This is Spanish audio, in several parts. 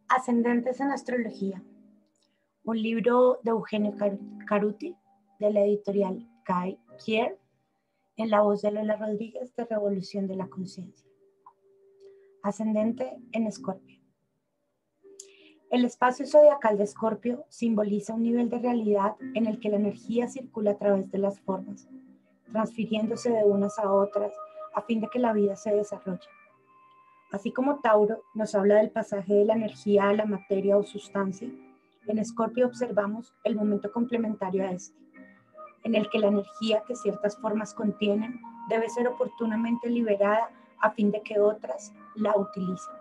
Ascendentes en Astrología, un libro de Eugenio Caruti, de la editorial Kier, en la voz de Lola Rodríguez, de Revolución de la Conciencia. Ascendente en Escorpio. El espacio zodiacal de Escorpio simboliza un nivel de realidad en el que la energía circula a través de las formas, transfiriéndose de unas a otras a fin de que la vida se desarrolle. Así como Tauro nos habla del pasaje de la energía a la materia o sustancia, en Escorpio observamos el momento complementario a este, en el que la energía que ciertas formas contienen debe ser oportunamente liberada a fin de que otras la utilicen.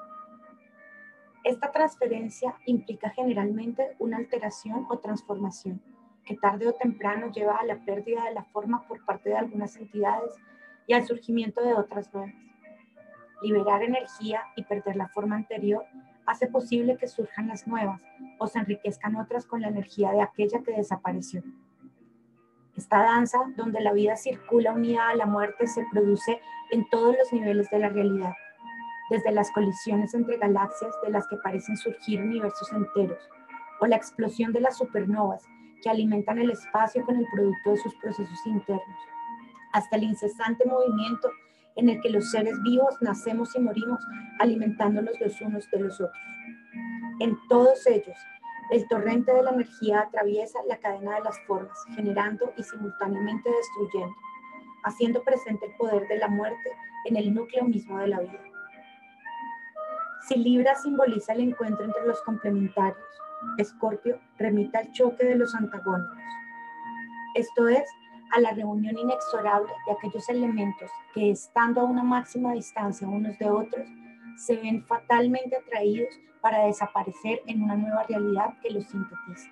Esta transferencia implica generalmente una alteración o transformación, que tarde o temprano lleva a la pérdida de la forma por parte de algunas entidades y al surgimiento de otras nuevas. Liberar energía y perder la forma anterior hace posible que surjan las nuevas o se enriquezcan otras con la energía de aquella que desapareció. Esta danza, donde la vida circula unida a la muerte, se produce en todos los niveles de la realidad, desde las colisiones entre galaxias de las que parecen surgir universos enteros, o la explosión de las supernovas que alimentan el espacio con el producto de sus procesos internos, hasta el incesante movimiento en el que los seres vivos nacemos y morimos alimentándonos los unos de los otros. En todos ellos, el torrente de la energía atraviesa la cadena de las formas, generando y simultáneamente destruyendo, haciendo presente el poder de la muerte en el núcleo mismo de la vida. Si Libra simboliza el encuentro entre los complementarios, Escorpio remite al choque de los antagónicos. Esto es, a la reunión inexorable de aquellos elementos que, estando a una máxima distancia unos de otros, se ven fatalmente atraídos para desaparecer en una nueva realidad que los sintetiza.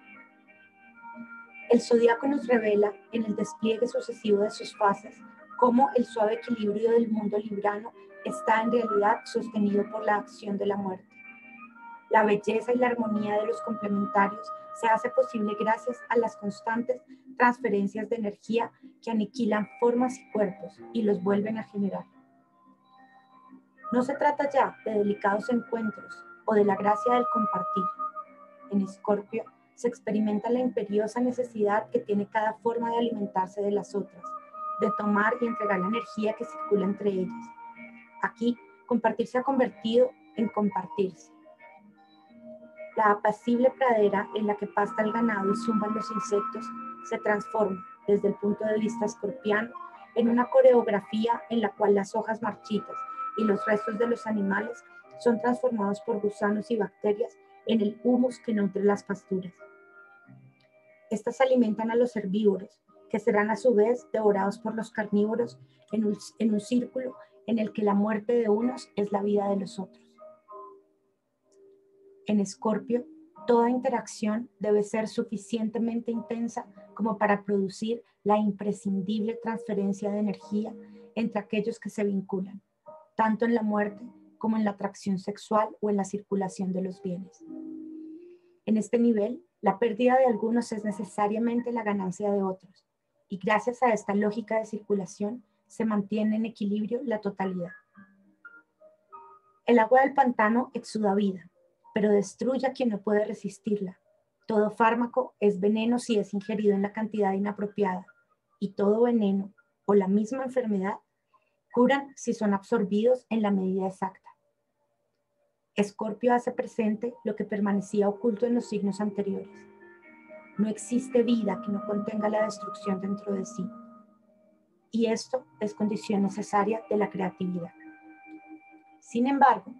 El zodíaco nos revela, en el despliegue sucesivo de sus fases, cómo el suave equilibrio del mundo librano está en realidad sostenido por la acción de la muerte. La belleza y la armonía de los complementarios se hace posible gracias a las constantes transferencias de energía que aniquilan formas y cuerpos y los vuelven a generar. No se trata ya de delicados encuentros o de la gracia del compartir. En Escorpio se experimenta la imperiosa necesidad que tiene cada forma de alimentarse de las otras, de tomar y entregar la energía que circula entre ellas. Aquí, compartir se ha convertido en compartirse. La apacible pradera en la que pasta el ganado y zumban los insectos se transforma, desde el punto de vista escorpiano, en una coreografía en la cual las hojas marchitas y los restos de los animales son transformados por gusanos y bacterias en el humus que nutre las pasturas. Estas alimentan a los herbívoros, que serán a su vez devorados por los carnívoros en un círculo en el que la muerte de unos es la vida de los otros. En Escorpio, toda interacción debe ser suficientemente intensa como para producir la imprescindible transferencia de energía entre aquellos que se vinculan, tanto en la muerte como en la atracción sexual o en la circulación de los bienes. En este nivel, la pérdida de algunos es necesariamente la ganancia de otros, y gracias a esta lógica de circulación se mantiene en equilibrio la totalidad. El agua del pantano exuda vida, pero destruye a quien no puede resistirla. Todo fármaco es veneno si es ingerido en la cantidad inapropiada, y todo veneno o la misma enfermedad curan si son absorbidos en la medida exacta. Escorpio hace presente lo que permanecía oculto en los signos anteriores. No existe vida que no contenga la destrucción dentro de sí. Y esto es condición necesaria de la creatividad. Sin embargo,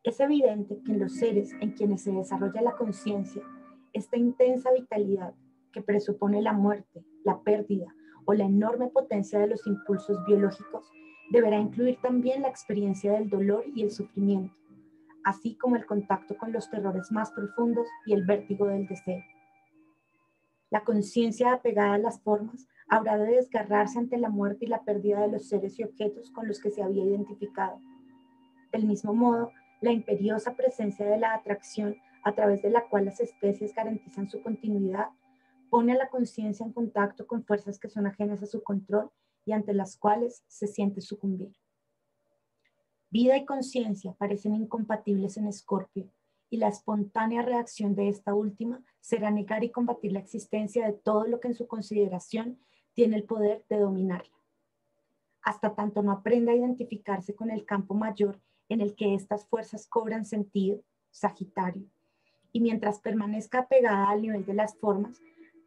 es evidente que en los seres en quienes se desarrolla la conciencia, esta intensa vitalidad que presupone la muerte, la pérdida o la enorme potencia de los impulsos biológicos deberá incluir también la experiencia del dolor y el sufrimiento, así como el contacto con los terrores más profundos y el vértigo del deseo. La conciencia apegada a las formas habrá de desgarrarse ante la muerte y la pérdida de los seres y objetos con los que se había identificado. Del mismo modo, la imperiosa presencia de la atracción a través de la cual las especies garantizan su continuidad pone a la conciencia en contacto con fuerzas que son ajenas a su control y ante las cuales se siente sucumbir. Vida y conciencia parecen incompatibles en Escorpio y la espontánea reacción de esta última será negar y combatir la existencia de todo lo que en su consideración tiene el poder de dominarla. Hasta tanto no aprenda a identificarse con el campo mayor en el que estas fuerzas cobran sentido, Sagitario, y mientras permanezca apegada al nivel de las formas,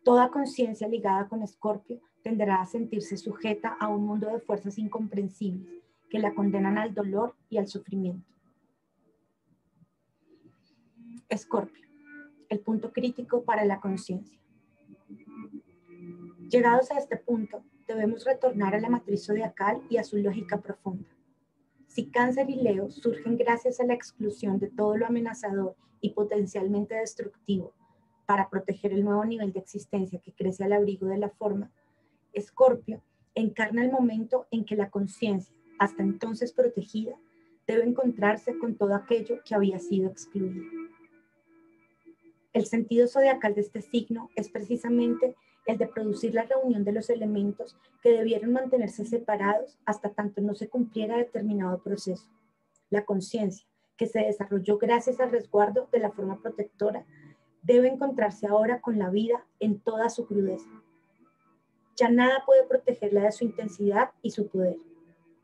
toda conciencia ligada con Escorpio tenderá a sentirse sujeta a un mundo de fuerzas incomprensibles que la condenan al dolor y al sufrimiento. Escorpio, el punto crítico para la conciencia. Llegados a este punto, debemos retornar a la matriz zodiacal y a su lógica profunda. Si Cáncer y Leo surgen gracias a la exclusión de todo lo amenazador y potencialmente destructivo para proteger el nuevo nivel de existencia que crece al abrigo de la forma, Escorpio encarna el momento en que la conciencia, hasta entonces protegida, debe encontrarse con todo aquello que había sido excluido. El sentido zodiacal de este signo es precisamente el de producir la reunión de los elementos que debieron mantenerse separados hasta tanto no se cumpliera determinado proceso. La conciencia, que se desarrolló gracias al resguardo de la forma protectora, debe encontrarse ahora con la vida en toda su crudeza. Ya nada puede protegerla de su intensidad y su poder.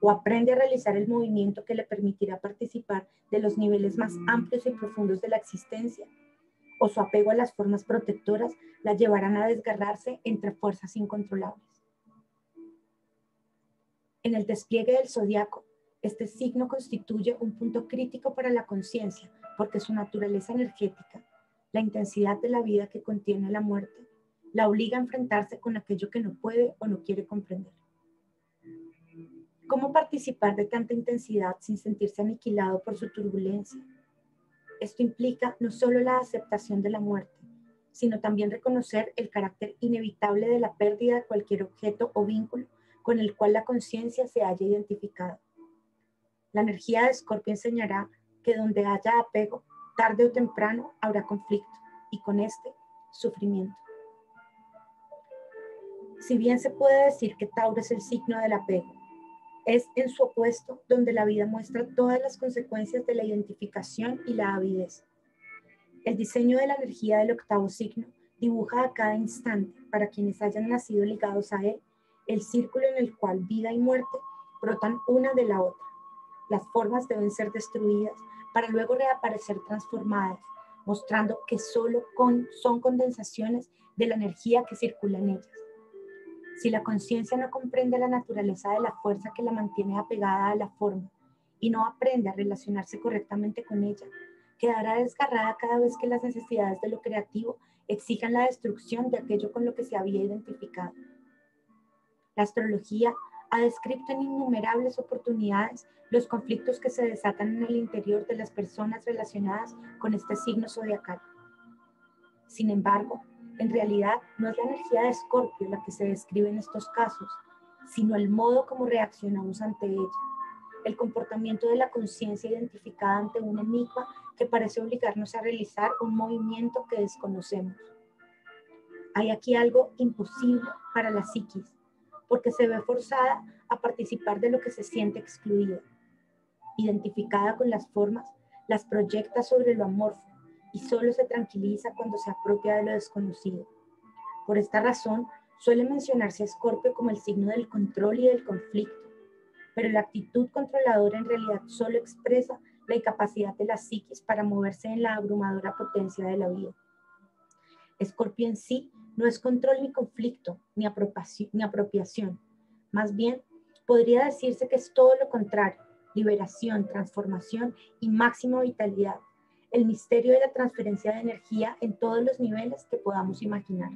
O aprende a realizar el movimiento que le permitirá participar de los niveles más amplios y profundos de la existencia, o su apego a las formas protectoras la llevarán a desgarrarse entre fuerzas incontrolables. En el despliegue del zodiaco, este signo constituye un punto crítico para la conciencia, porque su naturaleza energética, la intensidad de la vida que contiene la muerte, la obliga a enfrentarse con aquello que no puede o no quiere comprender. ¿Cómo participar de tanta intensidad sin sentirse aniquilado por su turbulencia? Esto implica no solo la aceptación de la muerte, sino también reconocer el carácter inevitable de la pérdida de cualquier objeto o vínculo con el cual la conciencia se haya identificado. La energía de Escorpio enseñará que donde haya apego, tarde o temprano habrá conflicto y con este, sufrimiento. Si bien se puede decir que Tauro es el signo del apego, es en su opuesto donde la vida muestra todas las consecuencias de la identificación y la avidez. El diseño de la energía del octavo signo dibuja a cada instante, para quienes hayan nacido ligados a él, el círculo en el cual vida y muerte brotan una de la otra. Las formas deben ser destruidas para luego reaparecer transformadas, mostrando que solo son condensaciones de la energía que circula en ellas. Si la conciencia no comprende la naturaleza de la fuerza que la mantiene apegada a la forma y no aprende a relacionarse correctamente con ella, quedará desgarrada cada vez que las necesidades de lo creativo exijan la destrucción de aquello con lo que se había identificado. La astrología ha descrito en innumerables oportunidades los conflictos que se desatan en el interior de las personas relacionadas con este signo zodiacal. Sin embargo, en realidad no es la energía de Escorpio la que se describe en estos casos, sino el modo como reaccionamos ante ella, el comportamiento de la conciencia identificada ante un enigma que parece obligarnos a realizar un movimiento que desconocemos. Hay aquí algo imposible para la psiquis, porque se ve forzada a participar de lo que se siente excluida. Identificada con las formas, las proyecta sobre lo amorfo y solo se tranquiliza cuando se apropia de lo desconocido. Por esta razón, suele mencionarse a Escorpio como el signo del control y del conflicto, pero la actitud controladora en realidad solo expresa la incapacidad de la psiquis para moverse en la abrumadora potencia de la vida. Escorpio en sí no es control ni conflicto, ni apropiación. Más bien, podría decirse que es todo lo contrario: liberación, transformación y máxima vitalidad. El misterio de la transferencia de energía en todos los niveles que podamos imaginar.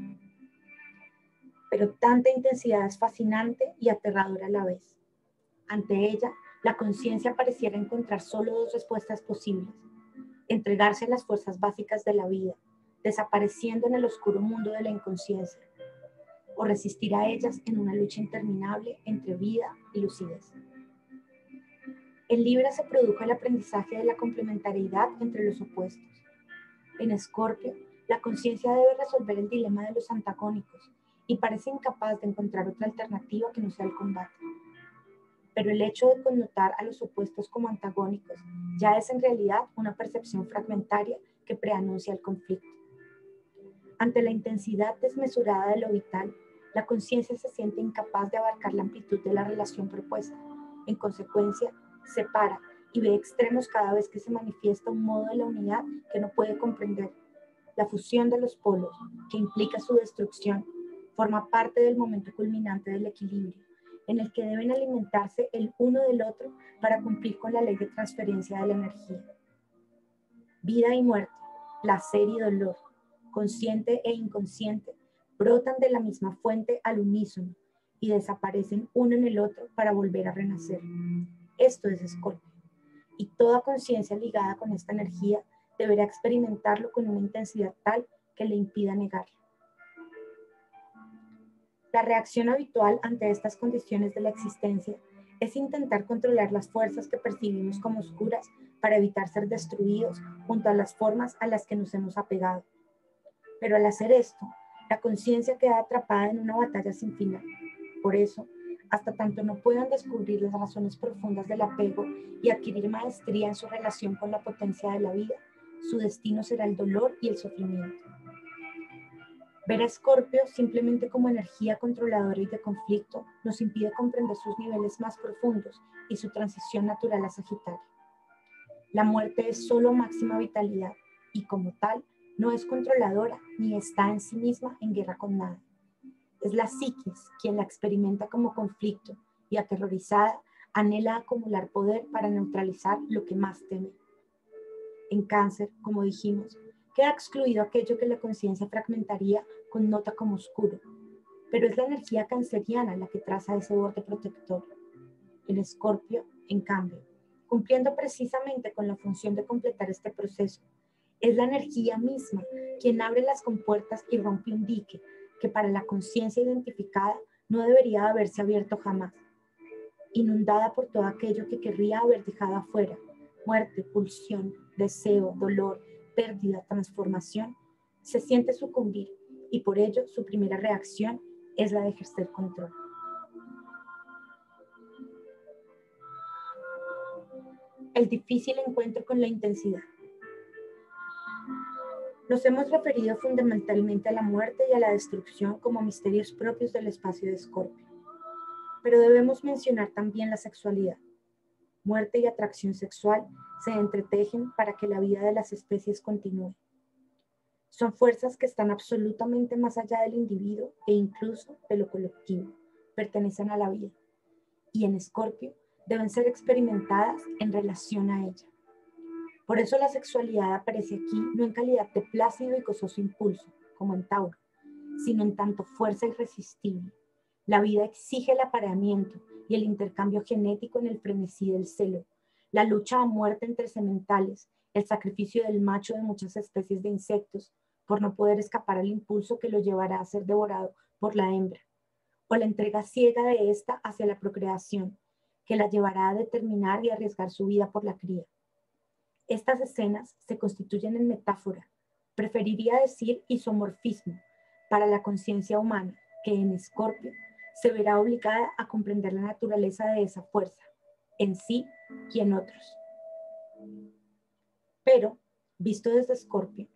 Pero tanta intensidad es fascinante y aterradora a la vez. Ante ella, la conciencia pareciera encontrar solo dos respuestas posibles: entregarse a las fuerzas básicas de la vida, desapareciendo en el oscuro mundo de la inconsciencia, o resistir a ellas en una lucha interminable entre vida y lucidez. En Libra se produjo el aprendizaje de la complementariedad entre los opuestos. En Escorpio, la conciencia debe resolver el dilema de los antagónicos y parece incapaz de encontrar otra alternativa que no sea el combate. Pero el hecho de connotar a los opuestos como antagónicos ya es en realidad una percepción fragmentaria que preanuncia el conflicto. Ante la intensidad desmesurada de lo vital, la conciencia se siente incapaz de abarcar la amplitud de la relación propuesta. En consecuencia, separa y ve extremos cada vez que se manifiesta un modo de la unidad que no puede comprender. La fusión de los polos, que implica su destrucción, forma parte del momento culminante del equilibrio, en el que deben alimentarse el uno del otro para cumplir con la ley de transferencia de la energía. Vida y muerte, placer y dolor, consciente e inconsciente, brotan de la misma fuente al unísono y desaparecen uno en el otro para volver a renacer. Esto es Escorpio, y toda conciencia ligada con esta energía deberá experimentarlo con una intensidad tal que le impida negarlo. La reacción habitual ante estas condiciones de la existencia es intentar controlar las fuerzas que percibimos como oscuras para evitar ser destruidos junto a las formas a las que nos hemos apegado. Pero al hacer esto, la conciencia queda atrapada en una batalla sin final. Por eso, hasta tanto no puedan descubrir las razones profundas del apego y adquirir maestría en su relación con la potencia de la vida, su destino será el dolor y el sufrimiento. Ver a Escorpio simplemente como energía controladora y de conflicto nos impide comprender sus niveles más profundos y su transición natural a Sagitario. La muerte es solo máxima vitalidad y como tal no es controladora ni está en sí misma en guerra con nada. Es la psiquis quien la experimenta como conflicto y aterrorizada anhela acumular poder para neutralizar lo que más teme. En Cáncer, como dijimos, queda excluido aquello que la conciencia fragmentaría con nota como oscuro, pero es la energía canceriana la que traza ese borde protector. En Escorpio, en cambio, cumpliendo precisamente con la función de completar este proceso, es la energía misma quien abre las compuertas y rompe un dique que para la conciencia identificada no debería haberse abierto jamás. Inundada por todo aquello que querría haber dejado afuera, muerte, pulsión, deseo, dolor, pérdida, transformación, se siente sucumbir y por ello su primera reacción es la de ejercer control. El difícil encuentro con la intensidad. Nos hemos referido fundamentalmente a la muerte y a la destrucción como misterios propios del espacio de Escorpio, pero debemos mencionar también la sexualidad. Muerte y atracción sexual se entretejen para que la vida de las especies continúe. Son fuerzas que están absolutamente más allá del individuo e incluso de lo colectivo, pertenecen a la vida, y en Escorpio deben ser experimentadas en relación a ella. Por eso la sexualidad aparece aquí no en calidad de plácido y gozoso impulso, como en Tauro, sino en tanto fuerza irresistible. La vida exige el apareamiento y el intercambio genético en el frenesí del celo, la lucha a muerte entre sementales, el sacrificio del macho de muchas especies de insectos por no poder escapar al impulso que lo llevará a ser devorado por la hembra, o la entrega ciega de ésta hacia la procreación, que la llevará a determinar y arriesgar su vida por la cría. Estas escenas se constituyen en metáfora, preferiría decir isomorfismo, para la conciencia humana, que en Escorpio se verá obligada a comprender la naturaleza de esa fuerza, en sí y en otros. Pero, visto desde Escorpio,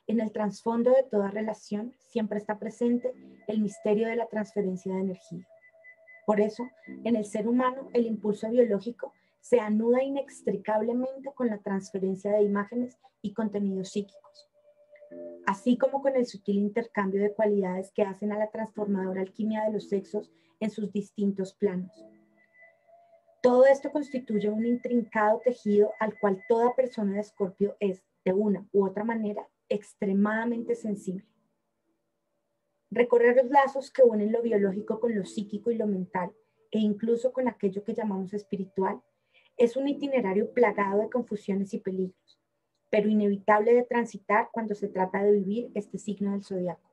en el trasfondo de toda relación siempre está presente el misterio de la transferencia de energía. Por eso, en el ser humano, el impulso biológico se anuda inextricablemente con la transferencia de imágenes y contenidos psíquicos, así como con el sutil intercambio de cualidades que hacen a la transformadora alquimia de los sexos en sus distintos planos. Todo esto constituye un intrincado tejido al cual toda persona de Escorpio es, de una u otra manera, extremadamente sensible. Recorrer los lazos que unen lo biológico con lo psíquico y lo mental, e incluso con aquello que llamamos espiritual, es un itinerario plagado de confusiones y peligros, pero inevitable de transitar cuando se trata de vivir este signo del zodiaco.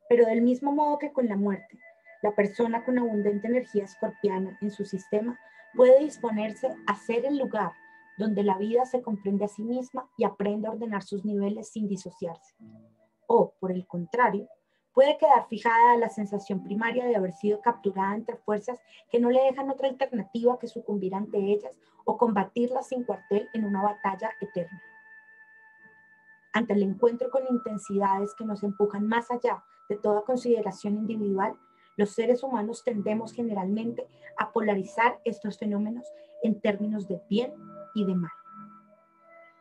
Pero del mismo modo que con la muerte, la persona con abundante energía escorpiana en su sistema puede disponerse a ser el lugar donde la vida se comprende a sí misma y aprende a ordenar sus niveles sin disociarse. O, por el contrario, puede quedar fijada a la sensación primaria de haber sido capturada entre fuerzas que no le dejan otra alternativa que sucumbir ante ellas o combatirlas sin cuartel en una batalla eterna. Ante el encuentro con intensidades que nos empujan más allá de toda consideración individual, los seres humanos tendemos generalmente a polarizar estos fenómenos en términos de bien y de mal.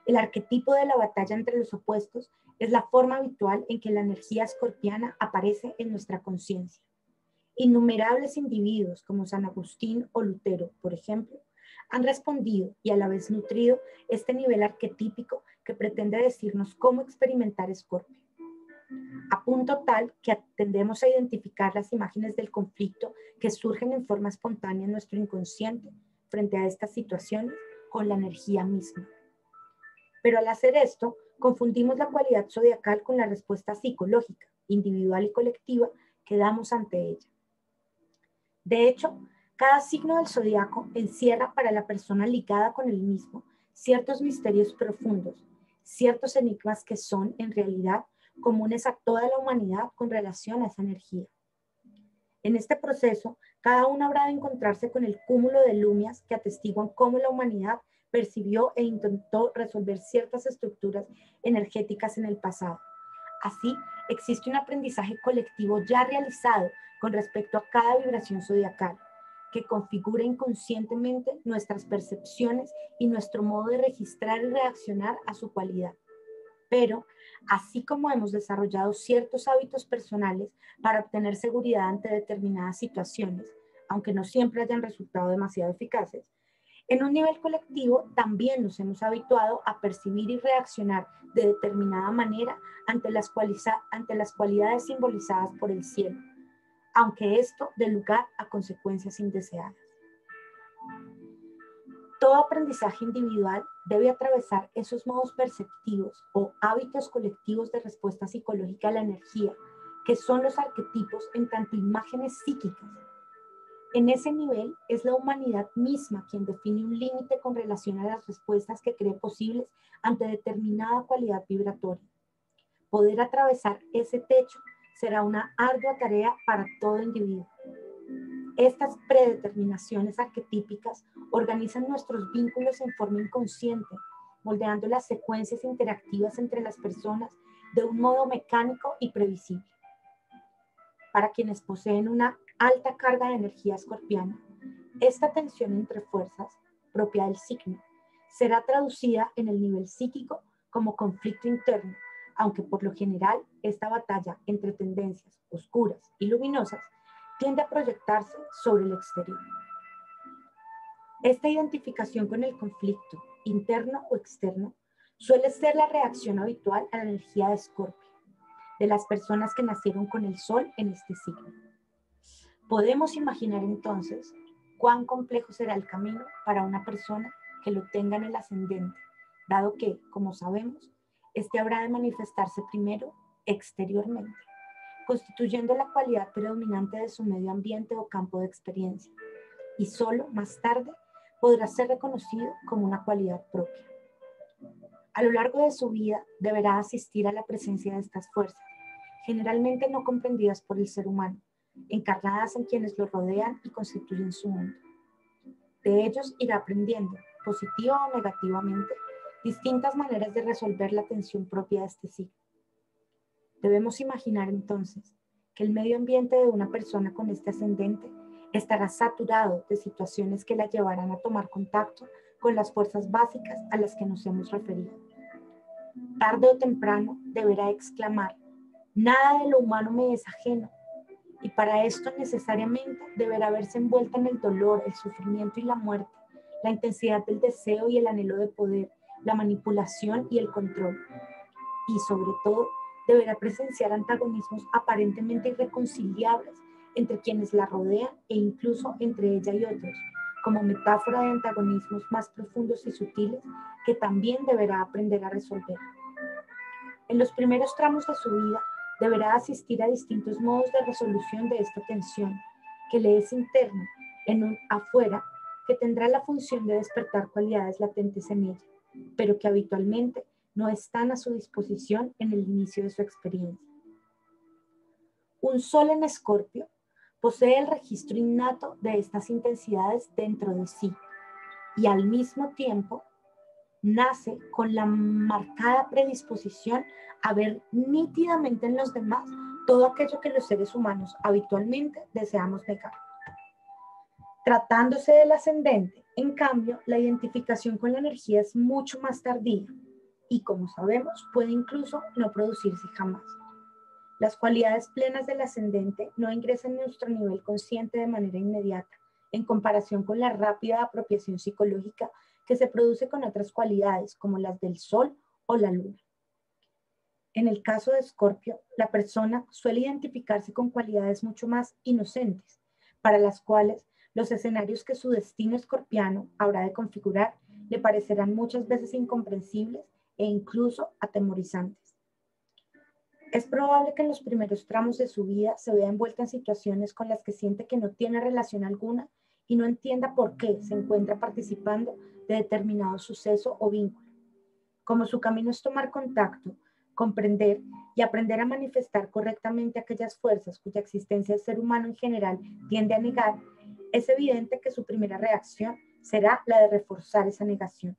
El arquetipo de la batalla entre los opuestos es la forma habitual en que la energía escorpiana aparece en nuestra conciencia. Innumerables individuos como San Agustín o Lutero, por ejemplo, han respondido y a la vez nutrido este nivel arquetípico que pretende decirnos cómo experimentar Escorpio, a punto tal que tendemos a identificar las imágenes del conflicto que surgen en forma espontánea en nuestro inconsciente frente a estas situaciones con la energía misma. Pero al hacer esto, confundimos la cualidad zodiacal con la respuesta psicológica, individual y colectiva que damos ante ella. De hecho, cada signo del zodiaco encierra para la persona ligada con el mismo ciertos misterios profundos, ciertos enigmas que son, en realidad, comunes a toda la humanidad con relación a esa energía. En este proceso, cada uno habrá de encontrarse con el cúmulo de lumias que atestiguan cómo la humanidad percibió e intentó resolver ciertas estructuras energéticas en el pasado. Así, existe un aprendizaje colectivo ya realizado con respecto a cada vibración zodiacal, que configura inconscientemente nuestras percepciones y nuestro modo de registrar y reaccionar a su cualidad. Pero, así como hemos desarrollado ciertos hábitos personales para obtener seguridad ante determinadas situaciones, aunque no siempre hayan resultado demasiado eficaces, en un nivel colectivo también nos hemos habituado a percibir y reaccionar de determinada manera ante las cualidades simbolizadas por el cielo, aunque esto dé lugar a consecuencias indeseadas. Todo aprendizaje individual debe atravesar esos modos perceptivos o hábitos colectivos de respuesta psicológica a la energía, que son los arquetipos en tanto imágenes psíquicas. En ese nivel es la humanidad misma quien define un límite con relación a las respuestas que cree posibles ante determinada cualidad vibratoria. Poder atravesar ese techo será una ardua tarea para todo individuo. Estas predeterminaciones arquetípicas organizan nuestros vínculos en forma inconsciente, moldeando las secuencias interactivas entre las personas de un modo mecánico y previsible. Para quienes poseen una alta carga de energía escorpiana, esta tensión entre fuerzas, propia del signo, será traducida en el nivel psíquico como conflicto interno, aunque por lo general esta batalla entre tendencias oscuras y luminosas tiende a proyectarse sobre el exterior. Esta identificación con el conflicto, interno o externo, suele ser la reacción habitual a la energía de Escorpio, de las personas que nacieron con el sol en este signo. Podemos imaginar entonces cuán complejo será el camino para una persona que lo tenga en el ascendente, dado que, como sabemos, este habrá de manifestarse primero exteriormente, constituyendo la cualidad predominante de su medio ambiente o campo de experiencia, y solo más tarde podrá ser reconocido como una cualidad propia. A lo largo de su vida deberá asistir a la presencia de estas fuerzas, generalmente no comprendidas por el ser humano, encarnadas en quienes lo rodean y constituyen su mundo. De ellos irá aprendiendo, positiva o negativamente, distintas maneras de resolver la tensión propia de este signo. Debemos imaginar entonces que el medio ambiente de una persona con este ascendente estará saturado de situaciones que la llevarán a tomar contacto con las fuerzas básicas a las que nos hemos referido. Tarde o temprano deberá exclamar: nada de lo humano me es ajeno, y para esto necesariamente deberá verse envuelta en el dolor, el sufrimiento y la muerte, la intensidad del deseo y el anhelo de poder, la manipulación y el control. Y sobre todo, deberá presenciar antagonismos aparentemente irreconciliables entre quienes la rodean e incluso entre ella y otros, como metáfora de antagonismos más profundos y sutiles que también deberá aprender a resolver. En los primeros tramos de su vida, deberá asistir a distintos modos de resolución de esta tensión, que le es interna, en un afuera, que tendrá la función de despertar cualidades latentes en ella, pero que habitualmente no están a su disposición en el inicio de su experiencia. Un sol en Escorpio posee el registro innato de estas intensidades dentro de sí y al mismo tiempo nace con la marcada predisposición a ver nítidamente en los demás todo aquello que los seres humanos habitualmente deseamos negar. Tratándose del ascendente, en cambio, la identificación con la energía es mucho más tardía y, como sabemos, puede incluso no producirse jamás. Las cualidades plenas del ascendente no ingresan en nuestro nivel consciente de manera inmediata, en comparación con la rápida apropiación psicológica que se produce con otras cualidades, como las del Sol o la Luna. En el caso de Escorpio, la persona suele identificarse con cualidades mucho más inocentes, para las cuales los escenarios que su destino escorpiano habrá de configurar le parecerán muchas veces incomprensibles e incluso atemorizantes. Es probable que en los primeros tramos de su vida se vea envuelta en situaciones con las que siente que no tiene relación alguna y no entienda por qué se encuentra participando de determinado suceso o vínculo. Como su camino es tomar contacto, comprender y aprender a manifestar correctamente aquellas fuerzas cuya existencia el ser humano en general tiende a negar, es evidente que su primera reacción será la de reforzar esa negación.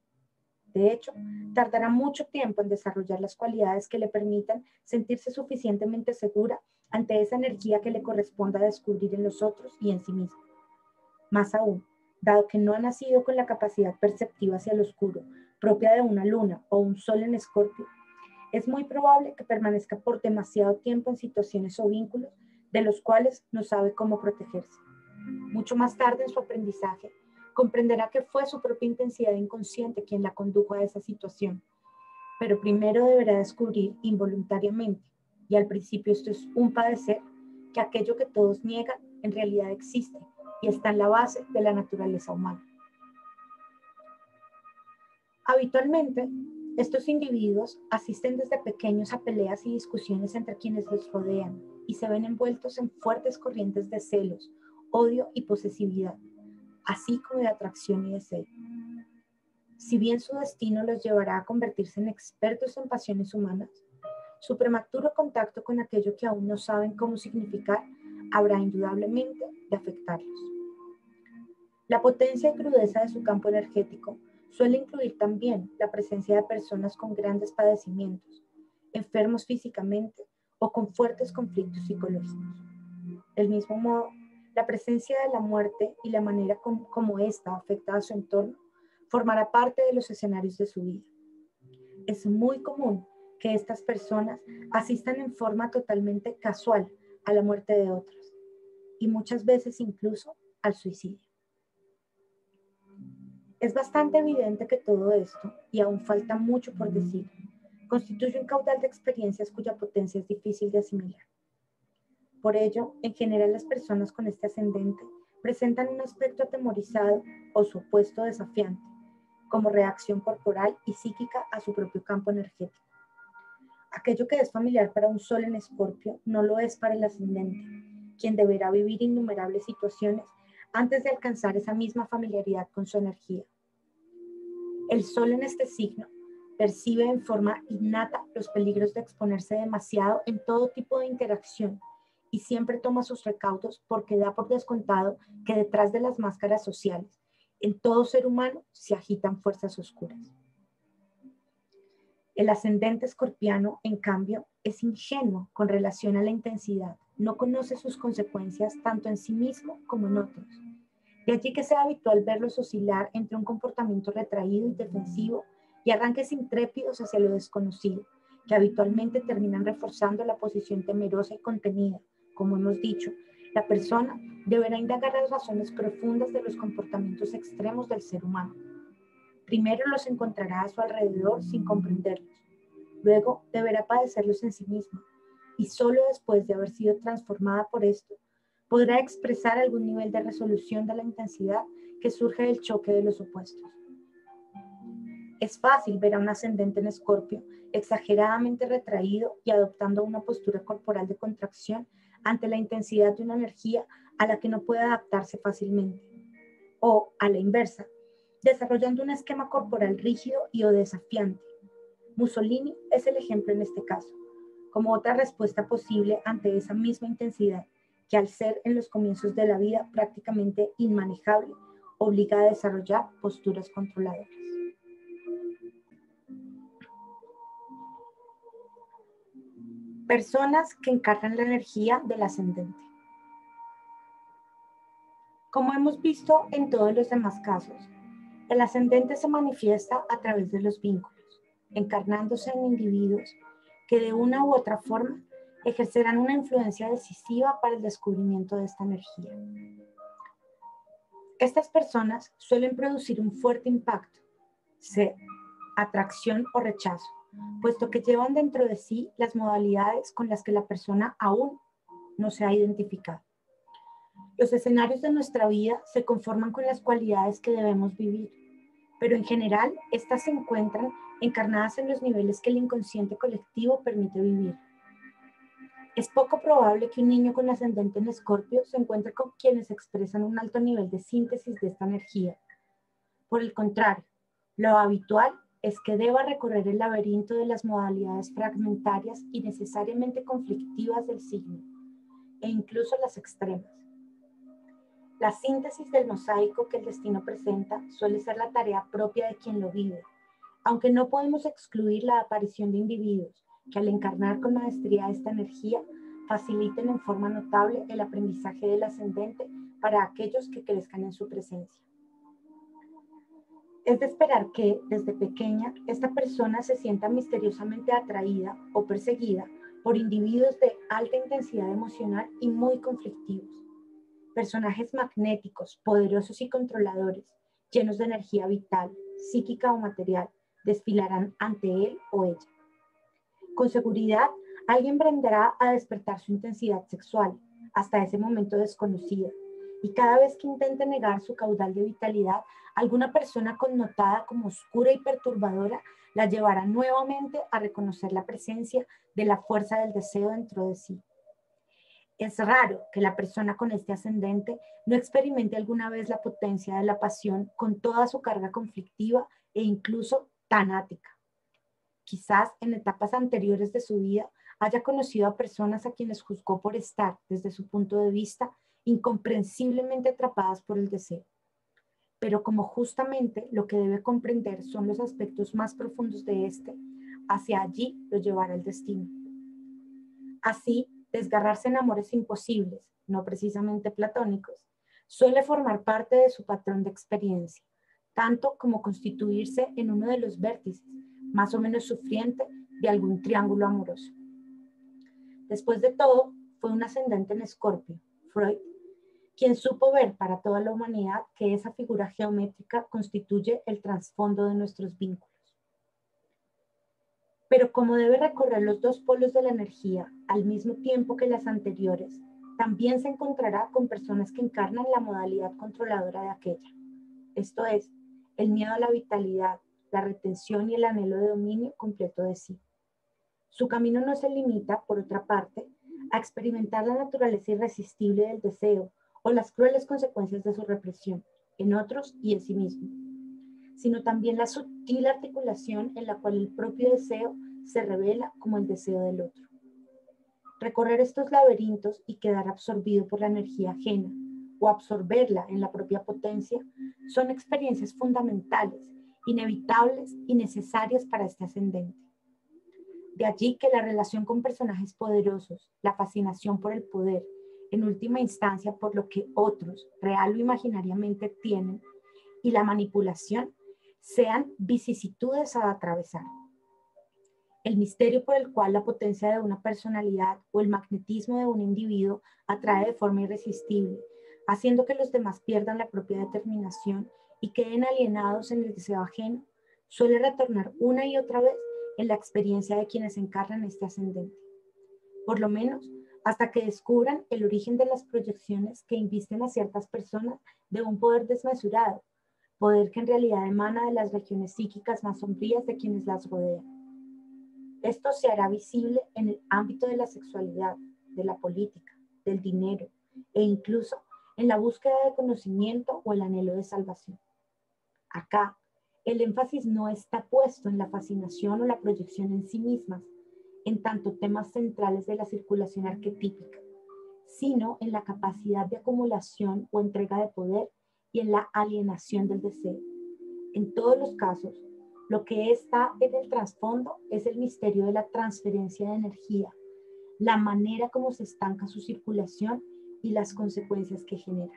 De hecho, tardará mucho tiempo en desarrollar las cualidades que le permitan sentirse suficientemente segura ante esa energía que le corresponda descubrir en los otros y en sí misma. Más aún, dado que no ha nacido con la capacidad perceptiva hacia el oscuro propia de una luna o un sol en Escorpio, es muy probable que permanezca por demasiado tiempo en situaciones o vínculos de los cuales no sabe cómo protegerse. Mucho más tarde en su aprendizaje, comprenderá que fue su propia intensidad inconsciente quien la condujo a esa situación, pero primero deberá descubrir involuntariamente, y al principio esto es un padecer, que aquello que todos niegan en realidad existe y está en la base de la naturaleza humana. Habitualmente, estos individuos asisten desde pequeños a peleas y discusiones entre quienes los rodean y se ven envueltos en fuertes corrientes de celos, odio y posesividad, así como de atracción y deseo. Si bien su destino los llevará a convertirse en expertos en pasiones humanas, su prematuro contacto con aquello que aún no saben cómo significar habrá indudablemente de afectarlos. La potencia y crudeza de su campo energético suele incluir también la presencia de personas con grandes padecimientos, enfermos físicamente o con fuertes conflictos psicológicos. Del mismo modo, la presencia de la muerte y la manera como ésta afecta a su entorno formará parte de los escenarios de su vida. Es muy común que estas personas asistan en forma totalmente casual a la muerte de otros y muchas veces incluso al suicidio. Es bastante evidente que todo esto, y aún falta mucho por decir, constituye un caudal de experiencias cuya potencia es difícil de asimilar. Por ello, en general las personas con este ascendente presentan un aspecto atemorizado o su opuesto desafiante, como reacción corporal y psíquica a su propio campo energético. Aquello que es familiar para un sol en Escorpio no lo es para el ascendente, quien deberá vivir innumerables situaciones antes de alcanzar esa misma familiaridad con su energía. El sol en este signo percibe en forma innata los peligros de exponerse demasiado en todo tipo de interacción y siempre toma sus recaudos porque da por descontado que detrás de las máscaras sociales, en todo ser humano se agitan fuerzas oscuras. El ascendente escorpiano, en cambio, es ingenuo con relación a la intensidad, no conoce sus consecuencias tanto en sí mismo como en otros. De allí que sea habitual verlos oscilar entre un comportamiento retraído y defensivo y arranques intrépidos hacia lo desconocido, que habitualmente terminan reforzando la posición temerosa y contenida. Como hemos dicho, la persona deberá indagar las razones profundas de los comportamientos extremos del ser humano. Primero los encontrará a su alrededor sin comprenderlos. Luego deberá padecerlos en sí misma. Y solo después de haber sido transformada por esto, podrá expresar algún nivel de resolución de la intensidad que surge del choque de los opuestos. Es fácil ver a un ascendente en Escorpio exageradamente retraído y adoptando una postura corporal de contracción ante la intensidad de una energía a la que no puede adaptarse fácilmente. O, a la inversa, desarrollando un esquema corporal rígido y o desafiante. Mussolini es el ejemplo en este caso, como otra respuesta posible ante esa misma intensidad, que al ser en los comienzos de la vida prácticamente inmanejable, obliga a desarrollar posturas controladoras. Personas que encarnan la energía del ascendente. Como hemos visto en todos los demás casos, el ascendente se manifiesta a través de los vínculos, encarnándose en individuos que de una u otra forma ejercerán una influencia decisiva para el descubrimiento de esta energía. Estas personas suelen producir un fuerte impacto, sea atracción o rechazo, puesto que llevan dentro de sí las modalidades con las que la persona aún no se ha identificado. Los escenarios de nuestra vida se conforman con las cualidades que debemos vivir, pero en general estas se encuentran encarnadas en los niveles que el inconsciente colectivo permite vivir. Es poco probable que un niño con ascendente en Escorpio se encuentre con quienes expresan un alto nivel de síntesis de esta energía. Por el contrario, lo habitual es que deba recorrer el laberinto de las modalidades fragmentarias y necesariamente conflictivas del signo, e incluso las extremas. La síntesis del mosaico que el destino presenta suele ser la tarea propia de quien lo vive, aunque no podemos excluir la aparición de individuos que al encarnar con maestría esta energía faciliten en forma notable el aprendizaje del ascendente para aquellos que crezcan en su presencia. Es de esperar que, desde pequeña, esta persona se sienta misteriosamente atraída o perseguida por individuos de alta intensidad emocional y muy conflictivos. Personajes magnéticos, poderosos y controladores, llenos de energía vital, psíquica o material, desfilarán ante él o ella. Con seguridad, alguien vendrá a despertar su intensidad sexual, hasta ese momento desconocida, y cada vez que intente negar su caudal de vitalidad, alguna persona connotada como oscura y perturbadora la llevará nuevamente a reconocer la presencia de la fuerza del deseo dentro de sí. Es raro que la persona con este ascendente no experimente alguna vez la potencia de la pasión con toda su carga conflictiva e incluso tanática. Quizás en etapas anteriores de su vida haya conocido a personas a quienes juzgó por estar, desde su punto de vista, incomprensiblemente atrapadas por el deseo. Pero como justamente lo que debe comprender son los aspectos más profundos de este, hacia allí lo llevará el destino. Así, desgarrarse en amores imposibles, no precisamente platónicos, suele formar parte de su patrón de experiencia, tanto como constituirse en uno de los vértices, más o menos sufriente, de algún triángulo amoroso. Después de todo, fue un ascendente en Escorpio, Freud, quien supo ver para toda la humanidad que esa figura geométrica constituye el trasfondo de nuestros vínculos. Pero como debe recorrer los dos polos de la energía al mismo tiempo que las anteriores, también se encontrará con personas que encarnan la modalidad controladora de aquella. Esto es, el miedo a la vitalidad, la retención y el anhelo de dominio completo de sí. Su camino no se limita, por otra parte, a experimentar la naturaleza irresistible del deseo o las crueles consecuencias de su represión, en otros y en sí mismo, sino también la sutil articulación en la cual el propio deseo se revela como el deseo del otro. Recorrer estos laberintos y quedar absorbido por la energía ajena o absorberla en la propia potencia son experiencias fundamentales, inevitables y necesarias para este ascendente. De allí que la relación con personajes poderosos, la fascinación por el poder, en última instancia por lo que otros, real o imaginariamente, tienen, y la manipulación, sean vicisitudes a atravesar. El misterio por el cual la potencia de una personalidad o el magnetismo de un individuo atrae de forma irresistible, haciendo que los demás pierdan la propia determinación y queden alienados en el deseo ajeno, suele retornar una y otra vez en la experiencia de quienes encarnan este ascendente. Por lo menos, hasta que descubran el origen de las proyecciones que invisten a ciertas personas de un poder desmesurado, poder que en realidad emana de las regiones psíquicas más sombrías de quienes las rodean. Esto se hará visible en el ámbito de la sexualidad, de la política, del dinero e incluso en la búsqueda de conocimiento o el anhelo de salvación. Acá, el énfasis no está puesto en la fascinación o la proyección en sí mismas, en tanto temas centrales de la circulación arquetípica, sino en la capacidad de acumulación o entrega de poder y en la alienación del deseo. En todos los casos, lo que está en el trasfondo es el misterio de la transferencia de energía, la manera como se estanca su circulación y las consecuencias que genera.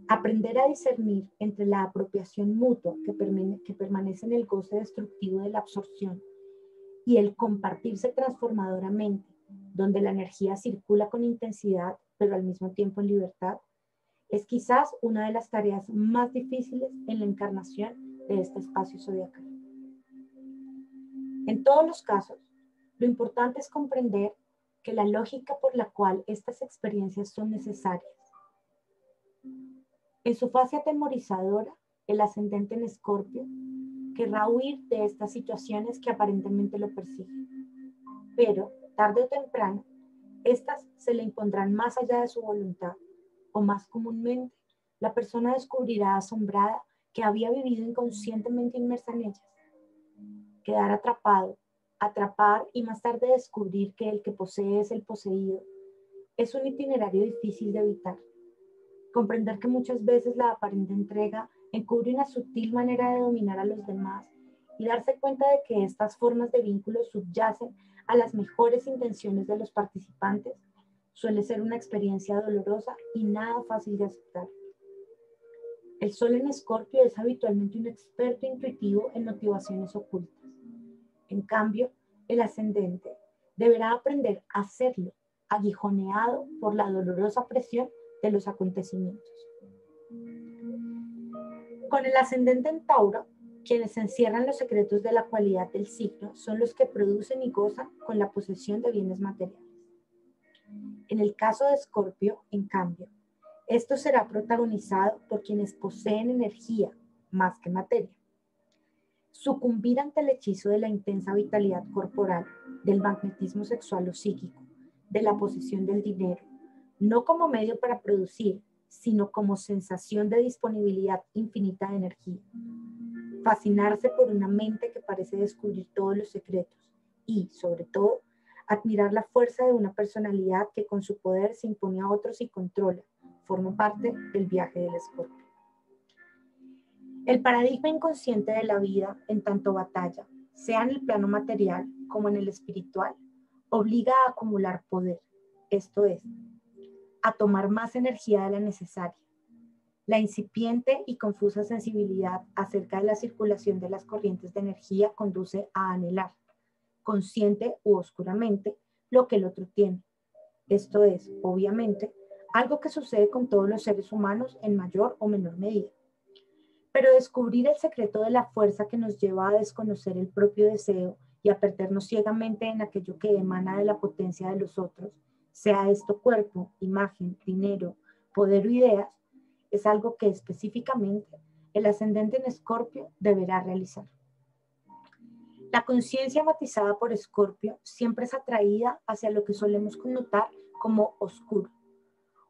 Aprender a discernir entre la apropiación mutua que permanece en el goce destructivo de la absorción y el compartirse transformadoramente, donde la energía circula con intensidad, pero al mismo tiempo en libertad, es quizás una de las tareas más difíciles en la encarnación de este espacio zodiacal. En todos los casos, lo importante es comprender que la lógica por la cual estas experiencias son necesarias. En su fase atemorizadora, el ascendente en Escorpio querrá huir de estas situaciones que aparentemente lo persiguen, pero tarde o temprano, estas se le impondrán más allá de su voluntad, o más comúnmente, la persona descubrirá asombrada que había vivido inconscientemente inmersa en ellas. Quedar atrapado, atrapar y más tarde descubrir que el que posee es el poseído, es un itinerario difícil de evitar. Comprender que muchas veces la aparente entrega encubre una sutil manera de dominar a los demás y darse cuenta de que estas formas de vínculo subyacen a las mejores intenciones de los participantes suele ser una experiencia dolorosa y nada fácil de aceptar. El Sol en Escorpio es habitualmente un experto intuitivo en motivaciones ocultas. En cambio, el ascendente deberá aprender a hacerlo, aguijoneado por la dolorosa presión de los acontecimientos. Con el ascendente en Tauro, quienes encierran los secretos de la cualidad del signo son los que producen y gozan con la posesión de bienes materiales. En el caso de Escorpio, en cambio, esto será protagonizado por quienes poseen energía más que materia. Sucumbir ante el hechizo de la intensa vitalidad corporal, del magnetismo sexual o psíquico, de la posesión del dinero, no como medio para producir, sino como sensación de disponibilidad infinita de energía. Fascinarse por una mente que parece descubrir todos los secretos y, sobre todo, admirar la fuerza de una personalidad que con su poder se impone a otros y controla, forma parte del viaje del Escorpio. El paradigma inconsciente de la vida, en tanto batalla, sea en el plano material como en el espiritual, obliga a acumular poder, esto es, a tomar más energía de la necesaria. La incipiente y confusa sensibilidad acerca de la circulación de las corrientes de energía conduce a anhelar, consciente u oscuramente, lo que el otro tiene. Esto es, obviamente, algo que sucede con todos los seres humanos en mayor o menor medida. Pero descubrir el secreto de la fuerza que nos lleva a desconocer el propio deseo y a perdernos ciegamente en aquello que emana de la potencia de los otros, sea esto cuerpo, imagen, dinero, poder o ideas, es algo que específicamente el ascendente en Escorpio deberá realizar. La conciencia matizada por Escorpio siempre es atraída hacia lo que solemos connotar como oscuro.